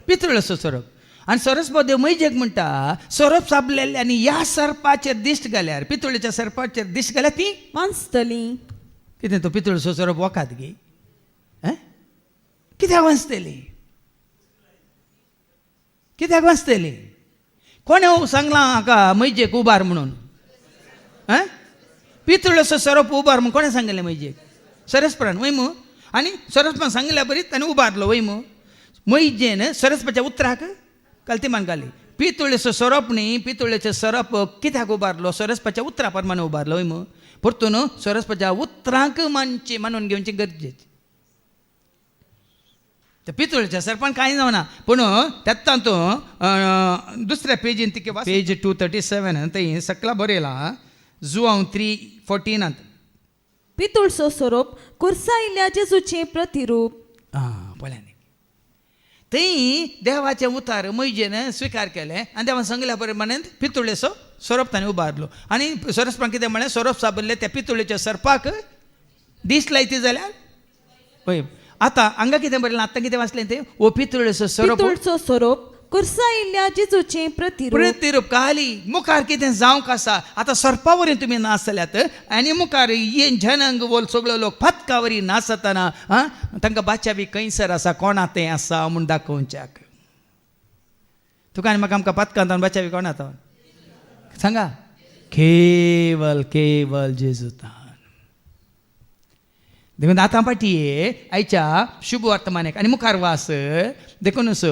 पितळेचो सरप आणि सरस्वती मैजेक म्हणटा सरप सापलेले आणि ह्या सरपाचेर दिश्ट घाल्यार पितळेच्या सरपाचेर दिश्ट घाल्यार ती वाचतली. कितें तो पितळेचो सरप वखात गे, कित्याक वाचतली, कित्याक वाचतली? कोणे सांगला हाका मैजेक उबार म्हणून? पितळेचो सरप उबार म्हणून कोणे सांगले मैजेक? सरस्परान वय मू. आणि सरस्पान सांगल्या बरीच ताणें उबारलो वय मू. मैजेन सरस्पाच्या उतराक कल्तीमान घाली. पितळेचो सरप न्ही, पितळेचो सरप कित्याक उबारलो? सरस्पाच्या उतरा प्रमाणे उबारलो वय मू. परतून सरस्पाच्या उतराक मानून घेवची गरजेची. तर पितळेच्या सरपान कांय जावना, पूण तेत्ता तो दुसऱ्या पेजीन तिके पेज 237 थंय सकला बरयला जुआंव 3:14. पितूळचो सोरोप कुर्सायिल्ल्या जेजूचे प्रतिरूप. पळया न्ही, थंय देवाचे उतार मैजेन स्विकार केले आनी देवान सांगल्या प्रमाणे पितुळेचो सोरोप ताणें उबारलो. आनी सरस्पान कितें म्हळें, सोरोप साबरले त्या पितुळेच्या सरपाक दिश्ट लायती जाल्यार पळय. आतां हांगा कितें बरयलें, आतां कितें वाचलें तें, ओ पितुळेचो सोरोप कुर्सायिल्ल्या जेजूचे प्रतिरूप काली मुखार कितें जावंक आसा. आतां सरपा वरी तुमी नाचल्यात आनी मुखार ये जनंग बोल सगळो लोक फतका वरी नाचतना तांकां बाच्या बी खंयसर आसा, कोणा तें आसा म्हूण दाखोवच्याक. तुका आनी म्हाका आमकां पथकांत बाच्या बी कोणा तो सांगा? केवल केवल जेजूतान. देखून आतां पाटये आयच्या शुभ वर्तमानाक आनी मुखार वास देखूनच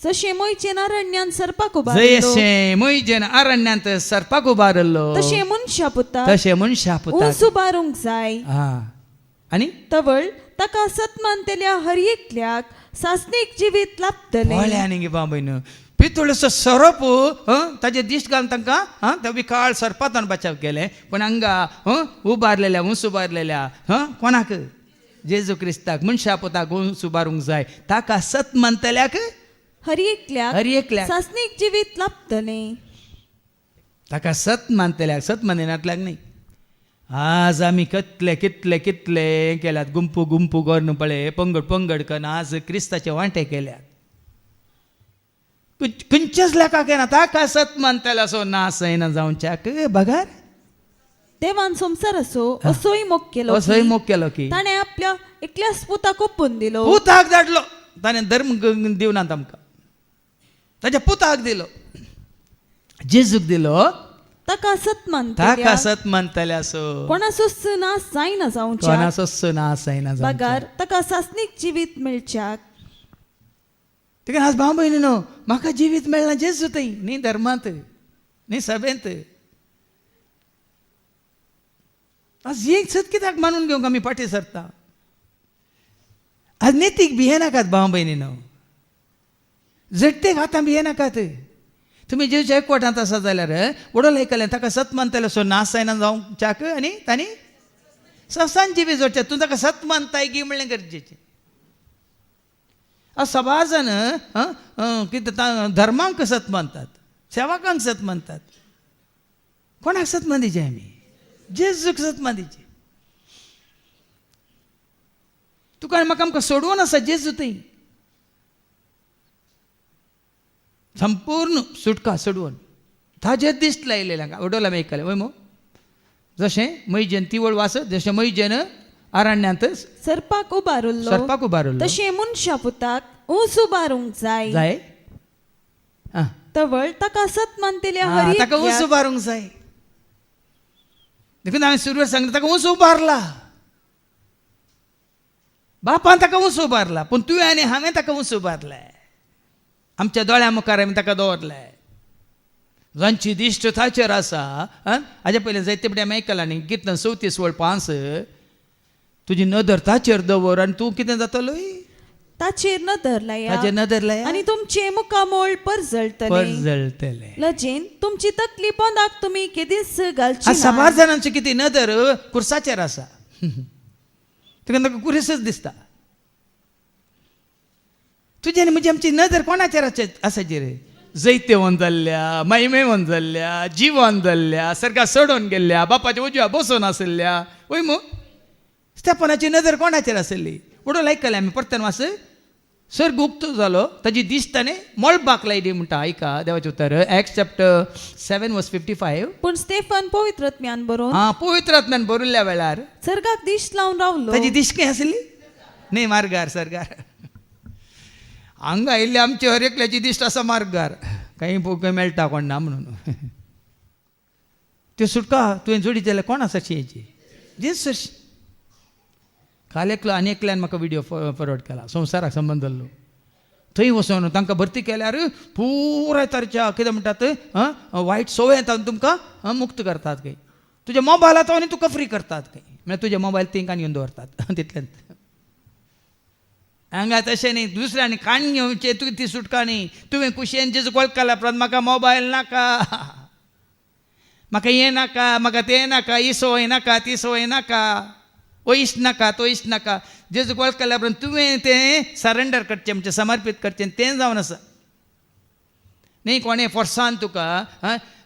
जशे मोयचेन अरण्यान सरपाक जशे मोयजेन अरण्यांत सरपाक उबारलो तशे मनशा पुता ऊंच उबारूंक जाय. आनी तवळ ताका सतमानतेल्या हर एकल्याक सासनीक जिवीत लाभतले. आनी गे बाबयन पितुळेचो सरप ताजे दिश्ट घालून तांकां त्या विकाळ सरपातान बचाव केले. पण हांगा उबारलेल्या ऊंच उबारलेल्या कोणाक? जेजू क्रिस्ताक मनशा पुताक ऊंच उबारूंक जाय. ताका सतमानतेल्याक हर एकल्याक सासनीक जिवीत लाभतले. ताका सत मानतल्याक न्ही. आज आमी कितले कितले कितले केल्यात, गुंपू गुंपू करून पळय, पंगड करून आज क्रिस्ताचे वांटे केल्यात. खंयच्याच लेखाक येना ताका सत मानतल्या असो नास जायना जावच्याक. बघार देवान संसार असोय मोग केलो की ताणें आपल्या एकल्याच पुताक ओपून दिलो. पुताक धाडलो ताणें धर्म दिवनात आमकां, ताच्या पुताक दिलो, जेजूक दिलो. ताका सत मानतल्या कोणाचोच नास जायना जावच्याक. बगार ताका सासनीक जिवीत मेळच्याक. देखून आज भाव भयणीनो, म्हाका जिवीत मेळना जेजू थंय, न्ही धर्मांत न्ही सभेंत. आज एक सत कित्याक मानून घेवंक आमी फाटीं सरता? आज नेतीक भियेनाकात भाव भयणीनो, झटतेक आतां भियेनाकात. तुमी जेजूच्या एकवटांत आसा जाल्यार वडोल आयकलें, ताका सत मानतले सो नास जायना जावच्याक आनी तांणी ससान जिवी जोडचे. तूं ताका सत मानताय गी म्हणलें गरजेचें. आज सभा जाण कितें धर्मांक सत मानतात, सेवाकांक सत मानतात. कोणाक सत मानचे आमी? जेजूक सत मानचे. तुका आनी म्हाका आमकां सोडवून आसा जेजू थंय, संपूर्ण सुटका सोडवून ताजे दिश्ट लायलेल्या वडोला आयकलें वय मो. जशें मैजेन ती वळ वास, जशें मैजेन अरण्यांत सरपाक उबारलो तशें मनशा पुताक ऊंच उबारूंक जाय. तवळ ताका सत मानतल्या हर एकल्याक ताका ऊंच उबारूंक जाय. देखून हांवें सुरवात सांगलें, ताका ऊंच उबारला. बापान ताका ऊंच उबारला, पूण तुवें आनी हांवें ताका ऊंच उबारलाय. आमच्या दोळ्या मुखार आमी ताका दवरलाय. जांची दिश्ट ताचेर आसा. हाजे पयलीं जायते बडें आमी आयकलां न्ही, किर्तन 34:5, तुजी नदर ताचेर दवर आनी तूं कितें जातलो? ताचेर नदर लाया आनी तुमचे मुखामोळ परजळटले. लजेन तुमची तकली पोंदाक तुमी केदीच घालची ना. 7 जाणांची कितें नदर कुर्साचेर आसा. तुका ताका कुरीसच दिसता. तुजी आनी म्हजी आमची नदर कोणाचेर आसाची रे? जैतेवन जाल्ल्या मैमेवन जाल्ल्या जीवन जाल्ल्या सारक्या सडून गेल्ल्या बापाच्या उजव्या बसून आसल्या वय मग स्टेफनाची नजर कोणाचेर आसली बडो लायक केलें आमी परतन वास सर्ग उक्तो जालो ताजी दिसताने मळबाक लायली म्हणटा ऐका देवाचें उतर एक्ट्स चॅप्टर 7:55 पण स्टेफन पवित्रत्म्यान बरोवन पवित्र आत्म्यान बरयल्ल्या वेळार सर्गाक दिश्ट लावन रावलो ताजी दिश्ट खंय आसली न्ही मार्गार सरगार हांगा आयिल्ले आमचे हर एकल्याची दिश्ट आसा मार्गार काही खंय मेळटा कोण ना म्हणून त्यो सुटका तुवें जोडी जाल्यार कोण आसा हेची जेसूस काल एकलो आनी एकल्यान म्हाका व्हिडिओ फॉरवर्ड केला संवसाराक संबंद जाल्लो थंय वचून तांकां भरती केल्यार पुराय तरेच्या कितें म्हणटात वायट सवयेंतान तुमकां मुक्त करतात खंय तुज्या मोबायलांत आनी तुका फ्री करतात खंय म्हळ्यार तुजे मोबायल तेंकां घेवन दवरतात तितल्यान हांगा तशें न्ही दुसऱ्यांनी काण घेवचे तुवें ती सुटका न्ही तुवें कुशेन जेजू केल्या उपरांत म्हाका मोबायल नाका म्हाका हें नाका म्हाका तें नाका ही सवय नाका ती सवय नाका ओ इश्ट नाका तो इश्ट नाका जेजू केल्या उपरांत तुवें तें सरेंडर करचें म्हणजे समर्पीत करचें तें जावन आसा न्ही कोणें फोर्सान तुका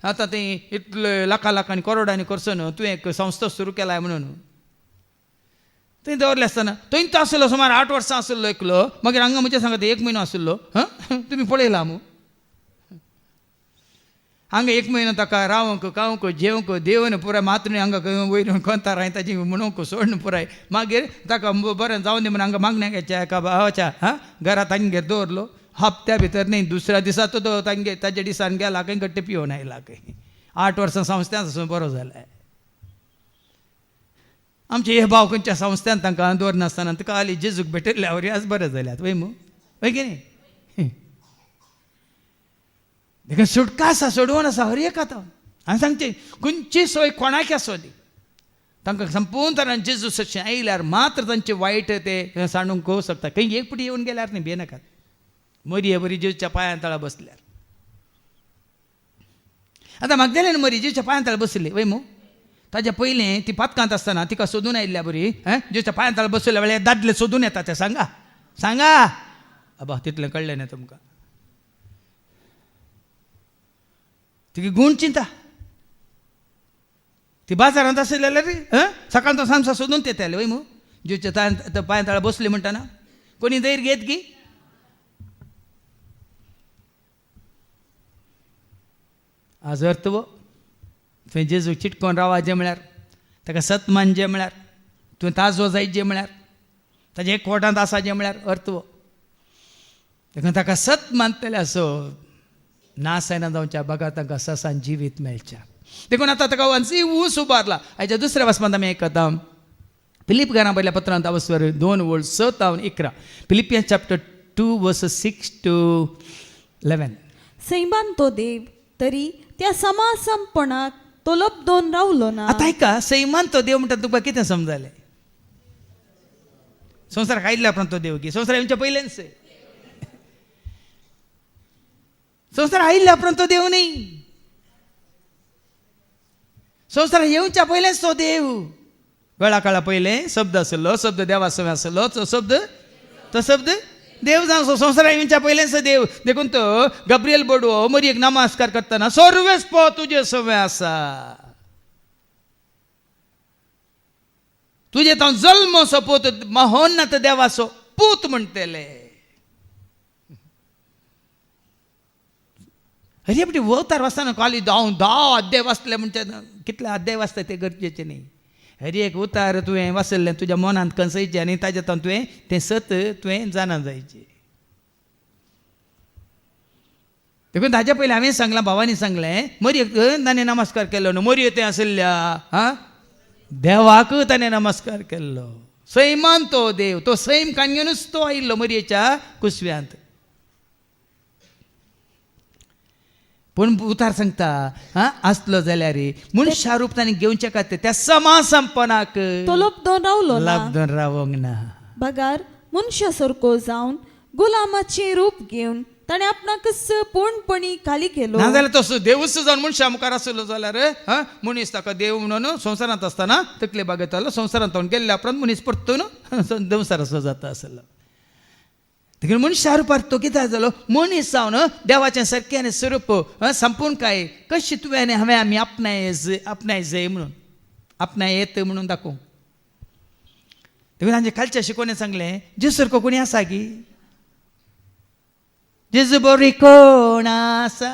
आतां तें इतले लाखांनी करोडांनी करसून तुवें एक संस्था सुरू केलाय म्हणून थंय दवरलें आसतना थंय तो आसलो सुमार 8 वर्सां आसलो एकलो मागीर हांगा म्हणजे सांगात 1 म्हयनो आसलो तुमी पळयला मू हांगा 1 म्हयनो ताका रावंक खावंक जेवंक देवन पुराय मातून हांगा वयर कोंता राय ताची म्हणूंक सोडून पुराय मागीर ताका बरें जावन दी म्हणून हांगा मागण्या घेच्या एका भावाच्या घरांत तांगेर दवरलो हप्त्या भितर न्ही दुसऱ्या दिसा तो तांगे ताज्या दिसान गेला खंय गट्टे पिवून आयला खंय 8 वर्सां संस्थांत आसून बरो जाला आमचे हे भाव खंयच्या संस्थान तांकां दवरनासतना तुका हाली जेजूक भेटयल्या वरी आज बरें जाल्यात वय मू वय की न्ही देखून सुटका आसा सोडवून आसा हर एक आतां हांवें सांगचें खंयची सोय कोणाक आसो दी तांकां संपूर्ण तरान जेजू अशें आयल्यार मात्र तांचे वायट ते सांडूंक कळूं शकता खंय एक पुटी येवन गेल्यार न्ही भियेनाकात मरी बरी जेजूच्या पांयां तळा बसल्यार आतां म्हागदेल्यान मरी जेजूच्या पांयां तळा बसली वय मू ताच्या पयलीं ती पातकांत आसतना तिका सोदून आयिल्ल्या बरी जेजूच्या पांयां तळा बसल्या वेळार दादले सोदून येता ते सांगा सांगा अबा तितलें कळ्ळें न्ही तुमकां तिगे गूण चिंता ती बाजारांत आसली जाल्यार सकाळ तो सांजचा सोदून येताले वय मू जेजूच्या पांयां तळा बसली म्हणटाना कोणी दैर घेत की आज अर्थव थंय जेजू चिटकोन रावाचें म्हळ्यार ताका सत मानचें म्हळ्यार तुवें ताजो जायचें म्हळ्यार ताच्या एकवटांत आसाचें म्हळ्यार अर्थव देखून ताका सत मानतले असो नास जायना जावच्या बघा तांकां ससान जिवीत मेळच्या देखून आतां ताका वंसी ऊस उबारला हाच्या दुसऱ्या वचपांत आमी आयकता फिलिप घरां पयल्या पत्रांत आवस्वर 2:7-11 फिलिपियन्स चॅप्टर 2:6-11 सैमान तो देव तरी त्या समासमपणाक तो लबदोन रावलो ना आतां आयका सैमान तो देव म्हणटा तुका कितें समजलें संवसाराक आयिल्ल्या उपरांत तो देव की संवसार येवच्या पयलेंच संवसार आयिल्ल्या उपरांत तो देव न्ही संवसार येवच्या पयलेंच तो देव वेळा काळा पयलें शब्द आसलो शब्द देवा सवय आसलो तो शब्द देव जावन संवसारा येवच्या पयलेंच देव देखून तो गब्रियल बोडवो मरयेक नमस्कार करतना सर्वेस्पो तुजे सवय आसा तुजे तो जल्म सोपूत महोन्नत देवाचो पूत म्हणटले अरे आपली वतार वाचताना काली हांव 10 अध्याय वाचले म्हणजे कितले अध्याय वाचता ते गरजेचे न्ही हरी एक उतार तुवें वाचल्लें तुज्या मनांत कसयचें आनी ताजेतान तुवें तें सत तुवें जाणा जायचें देखून ताच्या पयलीं हांवें सांगलां भावानी सांगलें मरयेक ताणें नमस्कार केल्लो न्हू मरयो तें आसल्या देवाक ताणें नमस्कार केल्लो सैमान तो देव तो सैम काणयोनूच तो आयिल्लो मरयेच्या कुसव्यांत पूण उतार सांगता आसलो जाल्यार मनशा रूप ताणें घेवचें खातीर त्या समासंपनाक तो लबदोन रावलो ना लबदोन रावंक ना बगार मनशा सारको जावन गुलामाचें रूप घेवन ताणें आपणाक पूर्णपणी खाली केलो नाजाल्यार तसो देवूच जावन मनशा मुखार आसलो जाल्यार मनीस ताका देव म्हणून संवसारांत आसतना तकले बागयतालो संवसारांत गेल्ल्या उपरांत मनीस परतून संवसार असो जाता आसलो देखील मनशा रुपार तो कितें जालो मनीस जावन देवाचें सारकें स्वरूप संपून काय कशी तुवें आनी हांवें आमी आपणाय म्हणून आपणाय येत म्हणून दाखोवं. देखून तांचे खालच्या शिकवणें सांगलें जेजू सारको कोणी आसा की जेजू बरी कोण आसा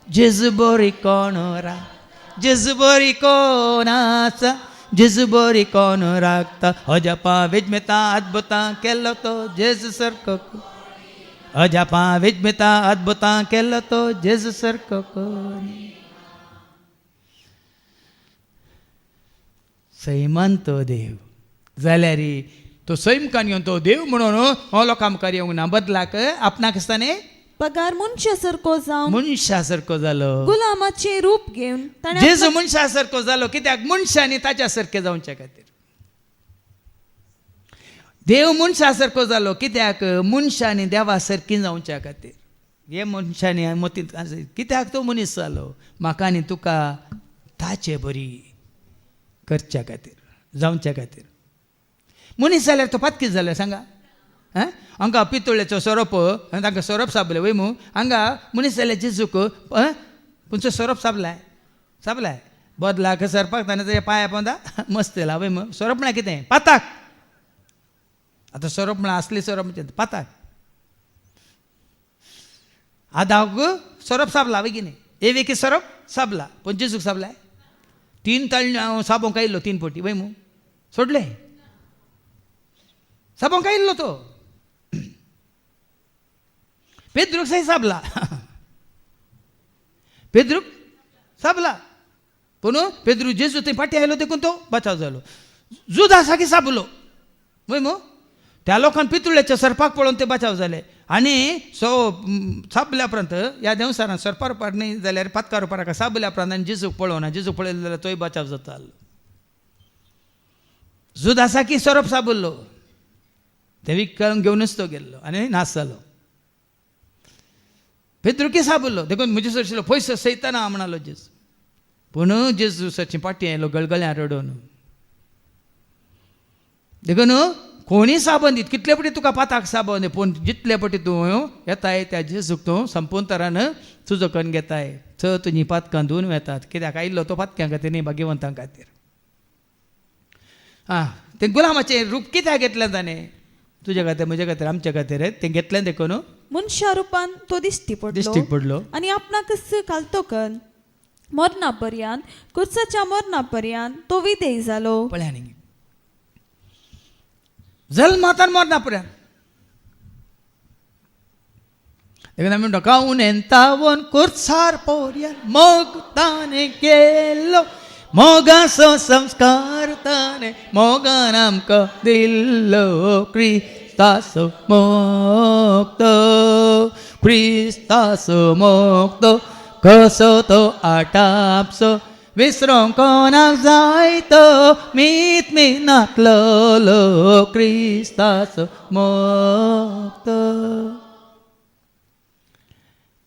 जेजू बरी कोण रा जेजू बरी कोण आसा जेजू बरी कोण राखता अजापा वेजमेता अद्भुतां केलो तो जेजू सारको अजापा वेजमेता अद्भुतां केलो तो जेजू सारको कोणी. सैमान तो देव जाल्यार तो सैमकान येवन तो देव म्हणून हो लोकां मुखार येवंक ना बदलाक आपणाक आसताने पगार मनशा सारको जावन मनशा सारको जालो गुलामाचे रूप घेवन जेजू मनशा सारको जालो कित्याक मनशांनी ताच्या सारकें जावचे खातीर. देव मनशा सारको जालो कित्याक मनशांनी देवा सारकीं जावच्या खातीर. हे मनशांनी मतींत कित्याक तो मनीस जालो म्हाका आनी तुका ताचे बरी करच्या खातीर जावच्या खातीर. मनीस जाल्यार तो पात कितें जालें सांगा. हांगा पितोळेचो सोरोप तांकां सोरोप साबले वय मू हांगा मनीस जाल्यार जेजूक खंयचो सोरोप साबलाय बदलाक सरपाक ताणें ताच्या पांया पोंदा मस्त येला वय मू. सोरोप म्हळ्यार कितें पाताक. आतां सोरोप म्हळ्यार असली सोरोप म्हणजे पाताक आदाक सोरोप साबला वय कितें हे वेकी सोरोप साबला पूण जेजूक साबलाय 3 ताळयो साबोंक आयिल्लो 3 फावटी वय मू सोडले साबोंक आयिल्लो तो पेद्रूक साबला पेद्रूक साबला पूण पेद्रू जेजू थंय फाटी आयलो देखून तो बचाव जालो. जुदासाकी साबलो वय मू त्या लोकांनी पितुळेच्या सरपाक पळोवन ते बचाव जाले आनी साबल्या उपरांत ह्या देवसारान सरपा रुपार न्ही जाल्यार पातका रुपार साबल्या उपरांत आनी जेजूक पळोवना जेजूक पळयलो जाल्यार तोय बचाव जाता. जुदासाकी सोरोप साबुल्लो ते विकून घेवनूच तो गेल्लो आनी नाश जालो. पेद्रुकी साबुल्लो देखून म्हजे सरशिल्लो पयसो सैताना म्हणलो जेजू पूण जेजू सरची पाटी आयलो गळगळ्यान रडोवन. देखून कोणी साबन दीत कितले पटी तुका पाताक साबन पूण जितले पटी तूं येताय त्या जेजूक तूं संपूर्ण तरान तुजो कन्न घेताय च तुजी पातकां धुवन वेतात कित्याक आयिल्लो तो पातक्यां खातीर न्ही भाग्यवंतां खातीर. ते गुलामाचें रूप कित्याक घेतलें ताणें तुज्या खातीर म्हज्या खातीर आमच्या खातीर तें घेतलें देखून मनशा रुपान तो दिश्टी पडलो आनी आपणाकच घालतकन मरणा पर्यंत कुर्साच्या मरणा पर्यंत तो विधेय जालो. पळय न्ही जल्मातान मरणा पर्यंत देखून आमी म्हणटा काऊन एंतावन कुर्सार पर्यंत मोग ताणें केलो मोगाचो संस्कार ताणें मोगान आमकां दिल्लो क्रिस्ताचो मोग कसो तो आटापसो विसरोंक कोणाक जाय तो मीत मिनातलो क्रिस्ताचो मोग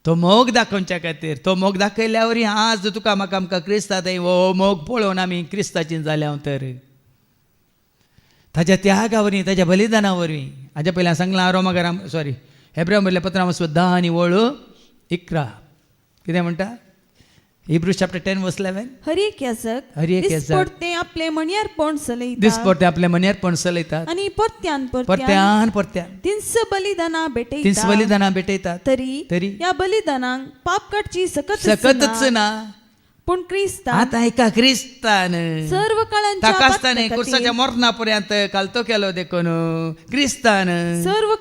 तो मोग दाखोवच्या खातीर तो मोग दाखयल्या वरी आज तुका म्हाका आमकां क्रिस्ता थंय हो मोग पळोवन आमी क्रिस्ताची जाल्या हांव तर ताच्या त्यागा वरवीं ताच्या बलिदाना वरवीं हाज्या पयलीं सांगलां रोमाकाराम हेब्रेव म्हणल्या पत्रां 10 आनी 11 कितें म्हणटा Hebrews chapter 10 verse 11 हर एक याजक दिसपडते आपले मणयारपण चलयतात दिसपडते आपले मणयारपण चलयतात आनी परत्यान तिन्स बलिदाना भेटयतात तरी ह्या बलिदानांक पाप काडची सकतच ना पूण क्रिस्तान आतां एका क्रिस्तान सर्व काळांच्या कुर्साच्या मरणा पर्यंत कालतो केलो देखून क्रिस्तान सर्व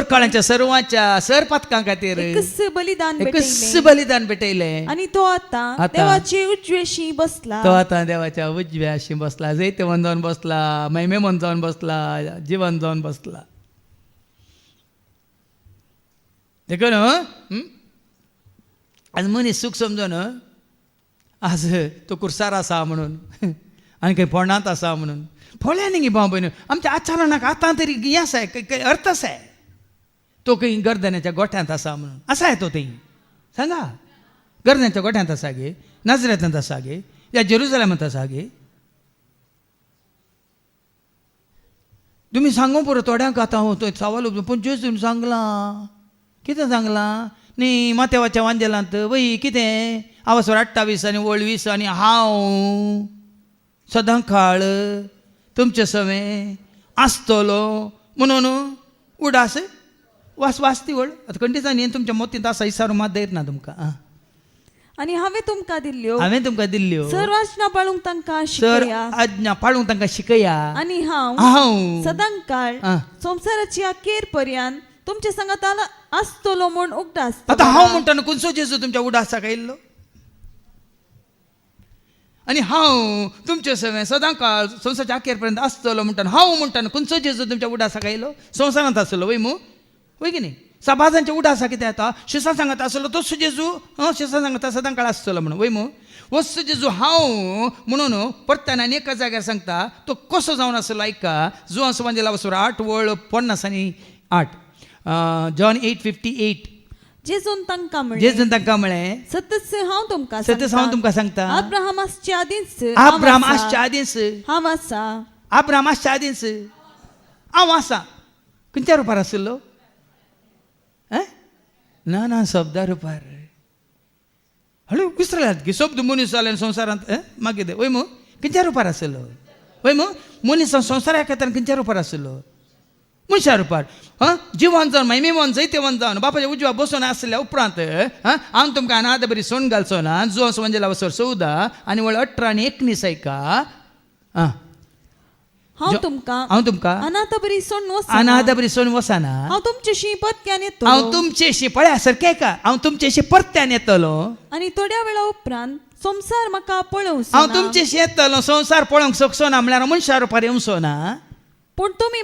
काळांच्या सर्वांच्या सर पातकां खातीर एकच बलिदान भेटयले आनी तो आतां देवाचे उजवेशी बसला तो आतां देवाच्या उजव्याशी बसला जैतवन जावन बसला महिमेमन जावन बसला जीवन जावन बसला देखून आज मनीस सुख समजून आज तो कुर्सार आसा म्हणून आनी खंय फोंडांत आसा म्हणून फोळ्या न्ही भाव भयण आमच्या आचरणाक आतां तरी हें आसा अर्थ आसा तो खंय गर्दनाच्या गोठ्यांत आसा म्हणून आसा तो थंय सांगा गर्दनाच्या गोठ्यांत आसा गे नाजरेंतांत आसा गे या जेरुसलेमांत आसा गे तुम्ही सांगू पुरो थोड्यांक आतां हांव थंय सवाल पूण जेजून सांगला कितें सांगला न्ही माथेवाच्या वांजेलांत वय कितें आवसवर 28 आनी वळ 20 आनी हांव सदांकाळ तुमचे सवें आसतलो म्हणून उडास वाचती वळ आतां खंडीचा न्ही तुमच्या मोतींत आसा इसारो मात देत ना तुमकां आणि हांवें तुमकां दिल्ल्यो सर वाचना पाळूंक तांकां सर शिकया आज्ञा पाळूंक तांकां शिकया आणि हांव हांव सदांकाळ संवसाराची अखेर पर्यंत तुमचे सांगात आसतलो म्हूण उगडास आतां हांव म्हणटा खंयचो जेजू तुमच्या उडासाक आयिल्लो आनी हांव तुमचे सवें सदांकाळ संवसाराच्या अखेर पर्यंत आसतलो म्हणटा हांव म्हणटा खंयचो जेजू तुमच्या उडासाक आयिल्लो संवसारांत आसलो वय मू वय की न्ही सभाजांच्या उडासा कितें जाता शिसा सांगत आसलो तोच जेजू शिसा सांगता सदांकाळ आसतलो म्हणून वय मू वच जेजू हांव म्हणून परत्यान आनी एका जाग्यार सांगता तो कसो जावन आसलो आयका जुवां सुवांजेला वचून 8 वळ 50 आनी 8 जॉन 8:58 जेजून तांकां म्हळें सतच हांव तुमकां सांगता अब्राहम आसच्या आदींच हांव आसा अब्राहम आसच्या आदींच हांव आसा खंयच्या रुपार आसलो ना शब्दा रुपार हळू विसरल्यात की शब्द मनीस जाले संवसारांत मागीर वय मू खंयच्या रुपार आसलो वय मू मनीस संवसारा खातीर खंयच्या रुपार आसलो मनशा रुपार जिवन जावन महिमेवन जैतेवन जावन बापाच्या उजव्या बसून आसल्या उपरांत हांव तुमकां अनाथ बरी सोण घालचो ना जुवां सुवांजेला वसर 14 आनी वळ 18 आनी 19 ऐका हांव तुमकां अनाथ बरी सोण वसाना हांव तुमचेशी परत्यान येतलो हांव तुमचेशी पळया सारकें का हांव तुमचेशी परत्यान येतलो आनी थोड्या वेळा उपरांत संवसार म्हाका पळोवंक हांव तुमचेशी येतलो संवसार पळोवंक शकचो ना म्हळ्यार मनशा रुपार येवचो ना पूण तुमी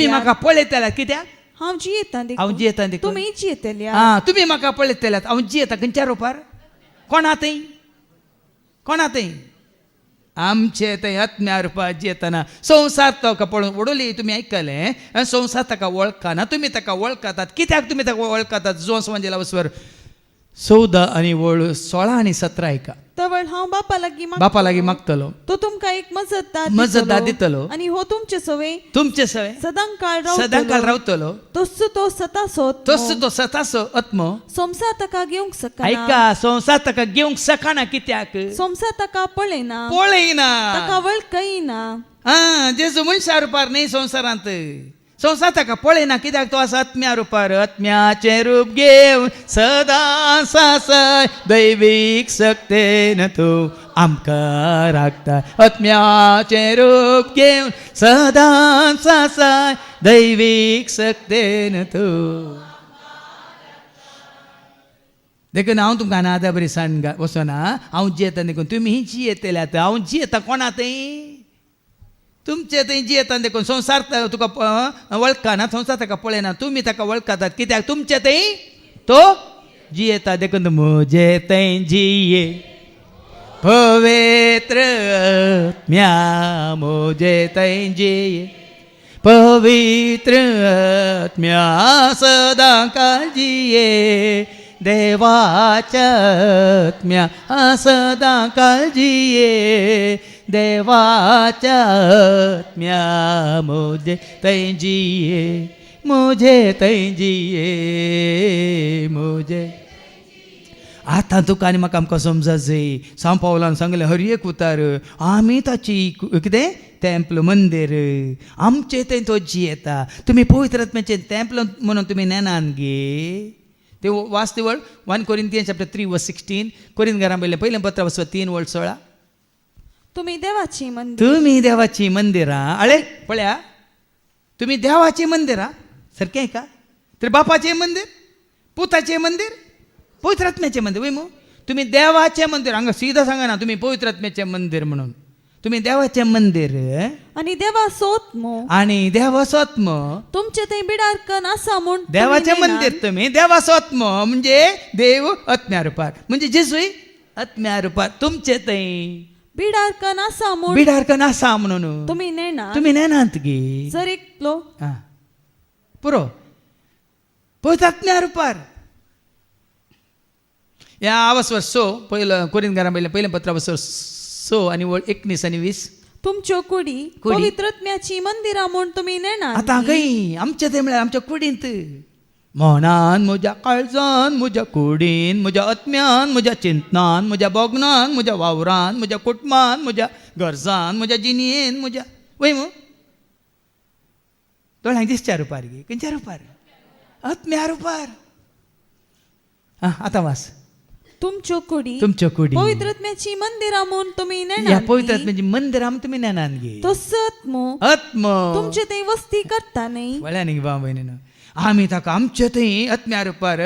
म्हाका पळयतल्यात कित्याक हांव जियेतां देखून तुमी जियेतल्या तुमी म्हाका पळयतल्यात हांव जियेतां खंयच्या रुपार कोणातय आमचे थंय आत्म्या रुपार जियेतना संवसार ताका पळोवन उडोली तुमी आयकलें संवसार ताका वळखना तुमी ताका वळखतात कित्याक तुमी ताका वळखतात जुवां सुवांजेला वचवर 14 आनी वळ 16 आनी 17 ऐका तवळ हांव बापा लागीं मागतलो तो तुमकां एक मजतदार दितलो आनी हो तुमचे सवें सदांकाळ रावतलो तोच तो सतासो आत्मो संवसार ताका घेवंक शकना ऐका संवसार ताका घेवंक शकना कित्याक संवसार ताका पळयना ताका वळखयना जेजू मनशा रुपार न्ही संवसारांत संवसार ताका पळयना कित्याक तो आसा आत्म्या रुपार आत्म्याचें रूप घेवन सदां सासय दैवीक सक्तेन तूं आमकां राखता आत्म्याचें रूप घेवन सदां सासय दैवीक सक्तेन तूं देखून हांव तुमकां अनाथ बरी साण वचना हांव जियेता देखून तुमी जियेतल्यात हांव जियेता कोणातय तुमचे थंय जियेतान देखून संवसार तुका वळखना संवसार ताका पळयना तुमी ताका वळखतात कित्याक तुमचे थंय तो जियेता देखून म्हजे थंय जिये पवित्र आत्म्या म्हजे थंय जिये पवित्र आत्म्या सदांकाळ जिये देवाच्या आत्म्या सदांकाळ जिये देवाच्या आत्म्या मोजे थंय जिये मोजे आतां तुका आनी म्हाका आमकां समजायचें सांव पावलान सांगलें हर एक उतार आमी ताची कितें टेंपल मंदीर आमचे थंय तो जियेता तुमी पवित्र आत्म्याचें टेंपल म्हणून तुमी नेनान गे ते वाचते वळ 1 Corinthians chapter 3:16 कोरिंथकारां पयलें पत्र 3:16 तुमी देवाची मंदिरां अळे पळया तुमी देवाची मंदिरां सारकें का तर बापाचें मंदीर पुताचें मंदीर पवित्र आत्म्याचें मंदीर वय मू तुमी देवाचें मंदीर हांगा सीधा सांगना तुमी पवित्र आत्म्याचें मंदीर म्हणून तुमी देवाचें मंदीर आनी देवाचो आत्मो तुमचे थंय बिडारकन आसा म्हूण देवाचें मंदीर तुमी देवाचो आत्मो म्हणजे देव आत्म्या रुपार म्हणजे जेजूय आत्म्या रुपार तुमचे थंय बिडारकन आसा म्हणून तुमी नेनात गे जर एकलो पुरो पवित्र आत्म्या रुपार या आवसवर 6 पहिलं कोरिंथकारां पयलें पत्र 6 आनी 19 आनी 20 तुमच्यो कुडी पवित्रत्म्याची मंदिरा म्हूण तुमी नेणार आता खंय आमच्या ते म्हळ्यार आमच्या कुडींत मोनान म्हज्या काळजान म्हज्या कुडीन म्हज्या आत्म्यान म्हज्या चिंतनान म्हज्या बोगनान म्हज्या वावरान म्हज्या कुटुंबान म्हज्या गरजान म्हज्या जिणयेन म्हज्या वय मू दोळ्यांक दिसच्या रुपार गे खंयच्या रुपार आत्म्या रुपार आतां वास तुमच्यो कुडी पवित्रत्म्याची मंदिरा म्हूण तुमी नेणार ह्या पवित्रत्म्याची मंदिर आम तुमी नेनान गे तो सत्म तुमचे थंय वस्ती करता न्ही वळ्या न्ही भाव भयणीनो आमी ताका आमचे थंय आत्म्या रुपार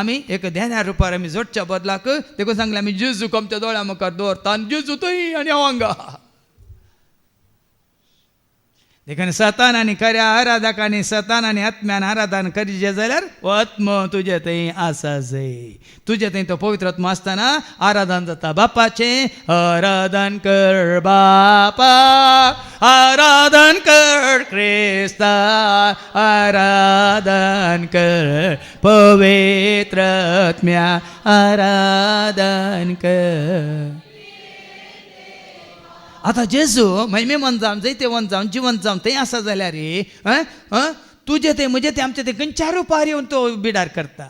आमी एक ध्याना रुपार आमी जोडच्या बदलाक देखून सांगलें आमी जेजूक आमच्या दोळ्या मुखार दवरता आनी जेजू थंय आनी हांव हांगा देखून सतान आनी खऱ्या आराधकांनी सतान आनी आत्म्यान आराधन करीचे जाल्यार आत्म तुजे थंय आसा जय तुजे थंय तो पवित्र आत्मो आसतना आराधन जाता बापाचें आराधन कर बापा आराधन कर क्रिस्ता आराधन कर पवित्र आत्म्या आराधन कर आता जेजू महिमे मन जावन जैते वन जावन जिवंत जावन थंय आसा जाल्यार रे तुजे ते म्हजे ते आमचे ते खंयच्या रुपार येवन तो बिडार करता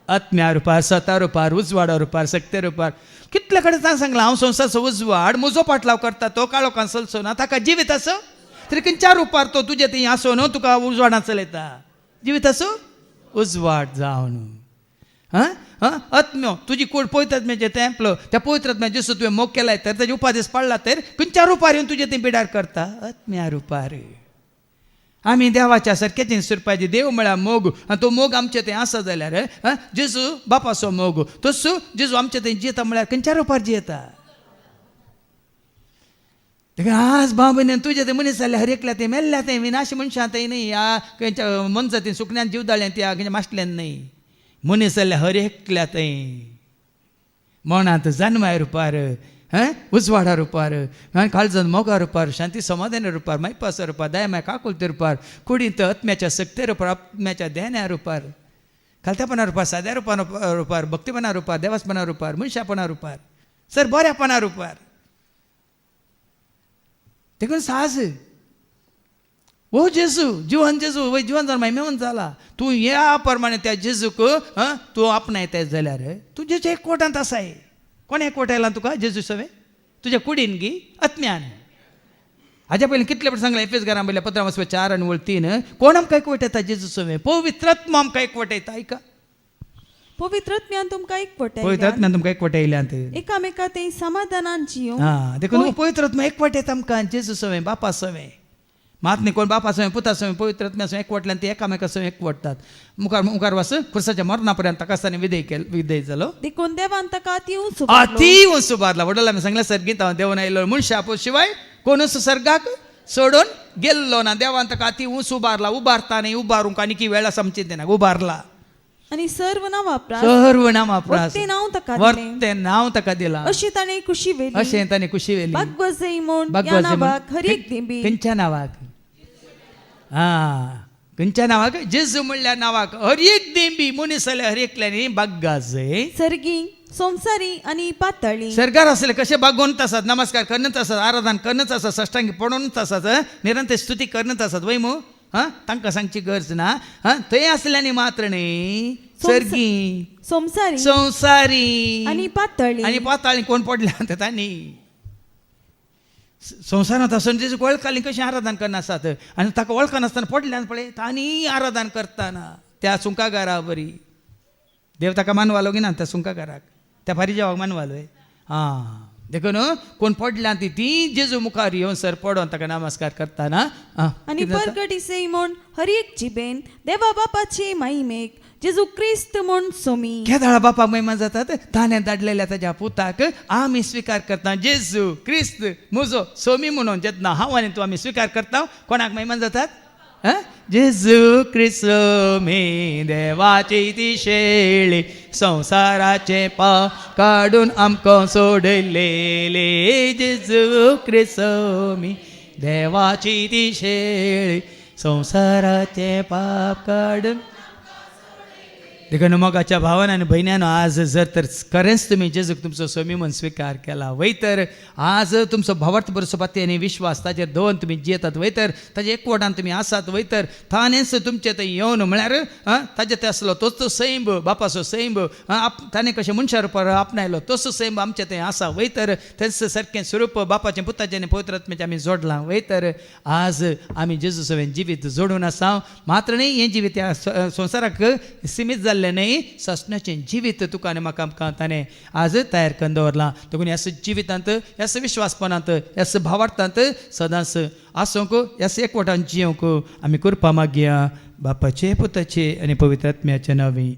आत्म्या रुपार सता रुपार उजवाडा रुपार सक्ते रुपार कितले कडेन सांगलां हांव संवसारचो उजवाड म्हजो पाटलाव करता तो काळोखान चलचो ना ताका जिवीत आसो तरी खंयच्या रुपार तो तुजे थंय आसो न्हू तुका उजवाडांत चलयता जिवीत आसो उजवाड जावन आत्म्यो तुजी कूड पवित्र आत्म्याचें तेंपलो त्या पवित्र आत्म्याचें जेसू तुवें मोग केलाय तर ताजे उपादेश पाळला तर खंयच्या रुपार येवन तुजे थंय बिडार करता आत्म्या रुपार आमी देवाच्या सारकेच सुरपाचे देव म्हळ्यार मोग आनी तो मोग आमचे थंय आसा जाल्यार जेजू बापाचो मोग तसो जेजू आमचे थंय जियेता म्हळ्यार खंयच्या रुपार जियेता आज भाव भयण तुजे ते मनीस जाल्यार हर एकल्या ते मेल्ल्या ते विनाशी मनशां थंय न्ही ह्या खंयच्या मनसा ते सुकण्यान जीव दाळ्यान त्या खंयच्या माश्टल्यान न्ही मनीस जाल्यार हर एकल्या थंय मनांत जन्माय रुपार उजवाडा रुपार काळजान मोगा रुपार शांती समाधाना रुपार मैपासा रुपार दयामाय काकुलते रुपार कुडींत आत्म्याच्या सक्ते रुपार आत्म्याच्या ध्याना रुपार खालत्यापणा रुपार साद्या रुपार भक्तीपणा रुपार देवासपणा रुपार मनशापणा रुपार सर बऱ्यापणा रुपार देखून साहस ओ जेजू जीवन जेजू वय जीवन जावन मेवन जाला तूं ह्या प्रमाणे त्या जेजूक तूं आपणायताय जाल्यार तुजेच्या एकवटांत आसाय कोण एकवट आयला तुका जेजू सवे तुज्या कुडीन गी आत्म्यान हाज्या पयलीं कितले फावटी सांगलें एफेस घरां पयल्या 15:4 आनी 3 कोण आमकां एकवट येता जेजू सवे पवित्र आत्मा आमकां एकवट येता आयका पवित्र आत्म्यान तुमकां एकवट पवित्र आत्म्यान तुमकां एकवट येयल्यांत एकामेका थंय समाधानान जियो देखून पवित्र आत्मा एकवट येता आमकां जेजू सवे बापा सवे मात न्ही कोण बापा सवे पुता सवे पवित्र आत्म्या सवे एकवटल्यान ते एकामेका सवे एकवटतात मुखार मुखार वास खुर्साच्या मरणा पर्यंत ताका आसतना विधेय जालो देखून देवान ताका अति उंच उबारला वडला आमी सांगलें सर्गीत हांव देवान आयलो मनशा शिवाय कोणूच सर्गाक सोडून गेल्लो ना देवान ताका अति उंच उबारला उबारता न्ही उबारूंक आनी वेळ आसा आमचे तेन्ना उबारला आणि सर्व नाम वापरास ते नाव ताका दिला अशी ताणे खुशी वेली बागवजई म्हूण या नावाक हर एक दिंबी खंयच्या नावाक खंयच्या नावाक जेजू म्हणल्यार नावाक हर एक दिंबी मनीस जाल्यार हर एकल्यानी बागगाजय सर्गी संसारी आणि पातळी सरकार असले कसे बागोवनच आसात नमस्कार करणच आसात आराधन करणच आसात सष्टांगी पडोवनच आसात निरंतर स्तुती करणच आसात वय मू तांकां सांगची गरज ना थंय असल्यानी मात्र न्ही सर्गी संसारी आणि पाताळी कोण पडल्या तांणी संवसारांत आसून जेजूक वळखाली कशें आराधन करना आसात आनी ताका वळखनासतना पडल्यान पळय तांणी आराधन करतना त्या सुंकागारा बरी देव ताका मानवालो गिना त्या सुंकागाराक त्या फारीजेवाक मानवालोय देखून कोण पडल्या ती जेजू मुखार येवन सर पडोन ताका नमस्कार करतना आनी परगटीसय म्हूण हर एक जिबेन देवा बापाचे महिमेक जेजू क्रिस्त म्हूण सोमी केदाळा बापाक महिमा जातात ताणें धाडलेल्या ताच्या पुताक आमी स्वीकार करता जेजू क्रिस्त म्हजो सोमी म्हणून जेन्ना हांव आनी तूं आमी स्वीकार करता कोणाक महिमा जातात जेजू क्रिस्त सोमी देवाची ती शेळी संसाराचे पाप काडून आमकां सोडलेले जेजू क्रिस्त सोमी देवाची ती शेळी संसाराचे पाप काडून देखील मोगाच्या भावानं आणि बहिण्यानं आज जर तर खरेंच तुम्ही जेजूक तुमचो स्वामी म्हणून स्वीकार केला वय तर आज तुमचो भावार्थ बरोसपाती आणि विश्वास ताचेर दवरून तुम्ही जियेतात वय तर ताजे एकवटान तुम्ही आसात वय तर थानेच तुमचे थंय येवन म्हळ्यार ताजे ते आसलो तोच तो सैंब बापाचो सैंब ताणें कशें मनशा रुपार आपणायलो तसो सैंब आमचे थंय आसा वय तर तेच सारकें स्वरूप बापाचें पुताचें आनी पवित्र आत्म्याचें आमी जोडलां वय तर आज आमी जेजू सवेन जिवीत जोडून आसा मात्र न्ही हें जिवीत ह्या संवसाराक सीमीत जाल्लें न्ही ससण्याचें जिवीत तुका आनी म्हाका आमकां ताणें आज तयार करून दवरलां देखून ह्या जिवितांत ह्या विश्वासपणांत ह्या भावार्थांत सदांच आसूंक ह्या एकवटान जियोंक आमी करपा मागया बापाचे पुताचे आनी पवित्र आत्म्याचे नांवी